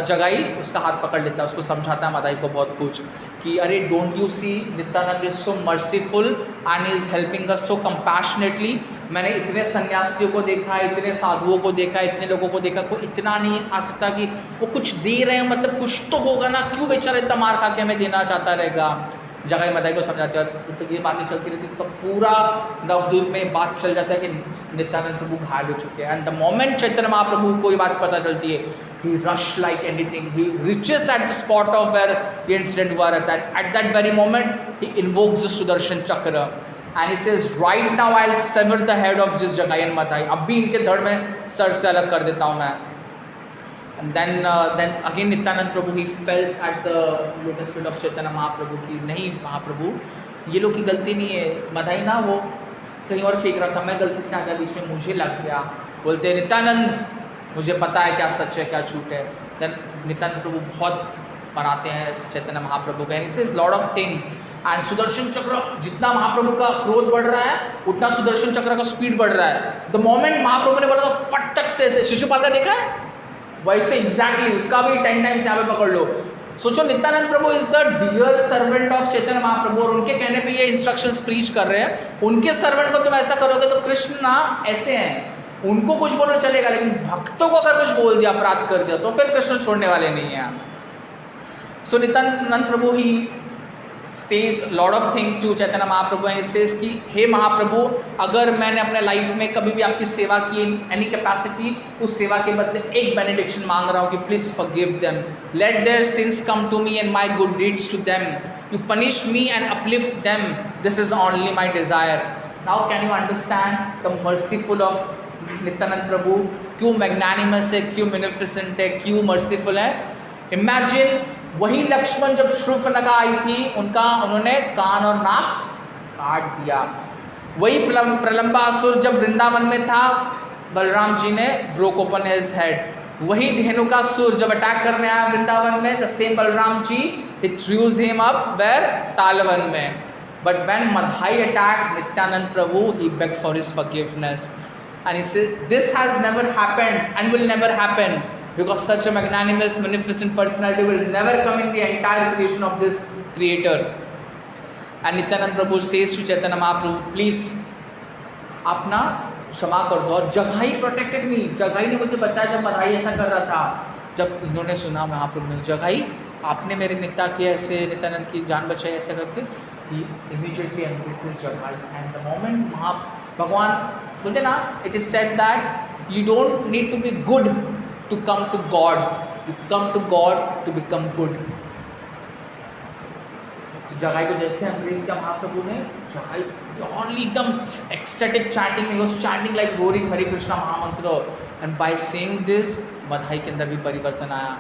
Jagai उसका हाथ पकड़ लेता है, उसको समझाता है Madai को बहुत कुछ कि अरे don't you see Nityananda is so merciful and is helping us so compassionately. मैंने इतने सन्यासियों को देखा है, इतने साधुओं को देखा, इतने लोगों को देखा, कोई इतना नहीं आ सकता कि वो कुछ दे रहे हैं, मतलब कुछ तो होगा ना, क्यों बेचारा इतना मार खा के हमें देना चाहता रहेगा. जगाई Madai को समझाते हैं. और तो ये बातें चलती रहती, तो पूरा नवद्वीप में बात चल जाता है कि नित्यानंद प्रभु घायल हो चुके हैं. And the moment Chaitanya Mahaprabhu को ये बात पता चलती है, he rushed like anything, he reaches at the spot of where the incident was at that very moment he invokes the Sudarshan Chakra and he says, right now I'll sever the head of this Jagai and Madai. अभी इनके धड़ में सर से अलग कर देता हूँ मैं. And then again Nityanand Prabhu he falls at the lotus feet of Chaitanya Mahaprabhu की, नहीं महाप्रभु ये लोग की गलती नहीं है, Madai ना वो कहीं और फेंक रहा था, मैं गलती से आ गया बीच में, मुझे लग गया. बोलते नित्यानंद मुझे पता है क्या सच है क्या झूठ है. देन नित्यानंद प्रभु बहुत बनाते हैं चैतन्य महाप्रभु का. He says Lord of thing and Sudarshan चक्र, जितना महाप्रभु का क्रोध बढ़ रहा है उतना सुदर्शन चक्र का स्पीड बढ़ रहा है. द मोमेंट महाप्रभु ने बोला था फटक से ऐसे, शिशुपाल का देखा है वैसे एग्जैक्टली उसका भी 10 टाइम्स यहाँ पे पकड़ लो. सोचो Nityananda Prabhu is the dear servant of Chaitanya Mahaprabhu और उनके कहने पे ये इंस्ट्रक्शंस प्रीच कर रहे हैं. उनके सर्वेंट को तुम ऐसा करोगे तो कृष्ण ना ऐसे हैं, उनको कुछ बोलना चलेगा, लेकिन भक्तों को अगर कुछ बोल दिया, अपराध कर दिया, तो फिर कृष्ण छोड़ने वाले नहीं हैं. So Nityananda Prabhu he stays lot of thing to Chaitanya Mahaprabhu and he says कि हे महाप्रभु अगर मैंने अपने लाइफ में कभी भी आपकी सेवा की in any capacity, उस सेवा के बदले एक benediction मांग रहा हूँ कि please forgive them, let their sins come to me and my good deeds to them, you punish me and uplift them, this is only my desire. Now can you understand the merciful of Nityanand प्रभु, क्यों मैग्नानिमस है, क्यों बेनिफिसेंट है, क्यों मर्सीफुल है. इमेजिन वही लक्ष्मण जब शूर्पणखा आई थी उन्होंने कान और नाक काट दिया. वही प्रलंबासुर जब वृंदावन में था बलराम जी ने ब्रोक ओपन हिज हेड. वही धेनुकासुर जब अटैक करने आया वृंदावन में the same Balram ji he threws him up where Talvan में. But when Madhai attacked Nityanand Prabhu, he begged for his forgiveness. And he said, this has never happened and will never happen because such a magnanimous, magnificent personality will never come in the entire creation of this creator. And Nityanand Prabhu says to Chaitanya Mahaprabhu, please, आप ना क्षमा कर दो. और जगाई protected me, जगाई ने मुझे बचाया जब मधाई ऐसा कर रहा था. जब इन्होंने सुना महाप्रभु ने, जगाई आपने मेरे नित्या किया ऐसे, नित्यानंद की जान बचाई ऐसा करके, he immediately embraces जगाई. And the moment भगवान बोलते ना, it is said that you don't need to be good to come to God, you come to God to become good. तो जगाई को जैसे embrace किया महाप्रभु ने, जगाई only एकदम ecstatic chanting, he was chanting like roaring Hare Krishna महामंत्र. And by saying this, मधाई के अंदर भी परिवर्तन आया.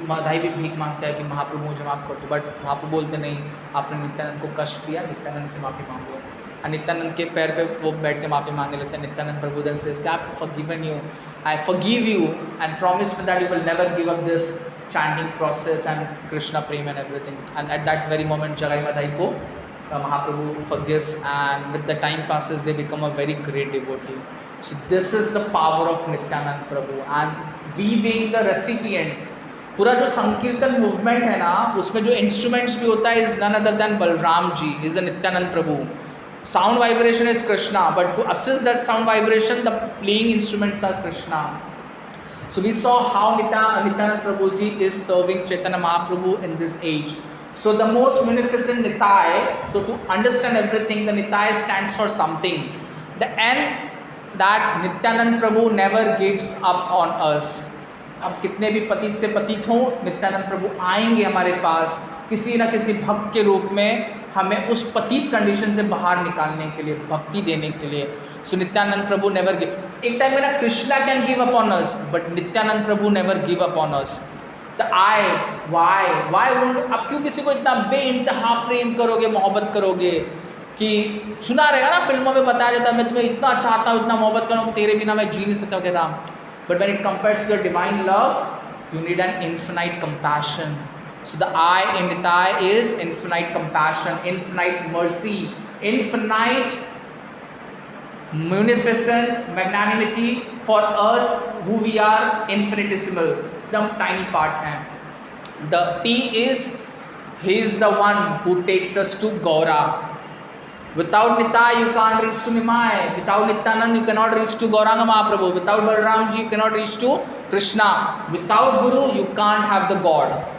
मधाई भी भीख मांगता है कि महाप्रभु मुझे माफ़ कर दो. बट महाप्रभु बोलते नहीं, आपने नित्यानंद को कष्ट दिया, नित्यानंद से माफ़ी मांगो. और नित्यानंद के पैर पे वो बैठ के माफ़ी मांगने लगते हैं. नित्यानंद प्रभु then says, I have forgiven you, I forgive you and promise me that you will never give up this chanting process and Krishna prema and everything. And at that very moment, Jagai Madhai ko Mahaprabhu forgives, and with the time passes, they become a very great devotee. So this is the power of Nityanand Prabhu, and we being the recipient. पूरा जो संकीर्तन मूवमेंट है ना, उसमें जो इंस्ट्रूमेंट्स भी होता है is none other than Balram ji, is a Nityananda Prabhu. Sound vibration is Krishna, but to assist that sound vibration, the playing instruments are Krishna. So we saw how Nityanand Prabhu ji is serving Chaitanya Mahaprabhu in this age. So the most magnificent Nitai, so to understand everything, the Nitai stands for something. The end that Nityanand Prabhu never gives up on us. अब कितने भी पतित से पतित हों, नित्यानंद प्रभु आएंगे हमारे पास किसी न किसी भक्त के रूप में, हमें उस पतित कंडीशन से बाहर निकालने के लिए, भक्ति देने के लिए. So Nityananda Prabhu never give. एक टाइम में ना Krishna can give up on us, but Nityananda Prabhu never give up on us. The I why won't, आप क्यों किसी को इतना बेइंतहा प्रेम करोगे, मोहब्बत करोगे? कि सुना रहेगा ना फिल्मों में बताया जाता है, मैं तुम्हें इतना चाहता हूँ, इतना मोहब्बत करूँ कि तेरे बिना मैं जी नहीं सकता वगैरह. But when it compares to the divine love, you need an infinite compassion. So the I in Nitai is infinite compassion, infinite mercy, infinite munificent magnanimity for us who we are infinitesimal, the tiny part hai. The T is he is the one who takes us to Gaura. Without Nitai you can't reach to Nimai. Without Nityanand you cannot reach to Gauranga Mahaprabhu. Without Balram ji you cannot reach to Krishna. Without Guru you can't have the God.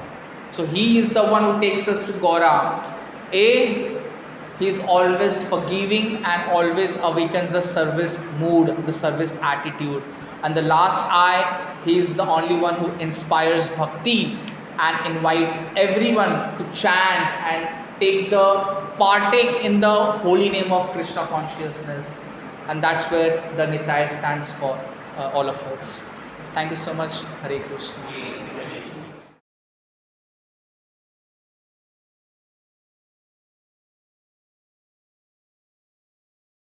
So he is the one who takes us to Gaura. He is always forgiving and always awakens the service mood, the service attitude. And the last I, he is the only one who inspires bhakti and invites everyone to chant and partake in the holy name of Krishna consciousness. And that's where the Nitai stands for all of us. Thank you so much. Hare Krishna.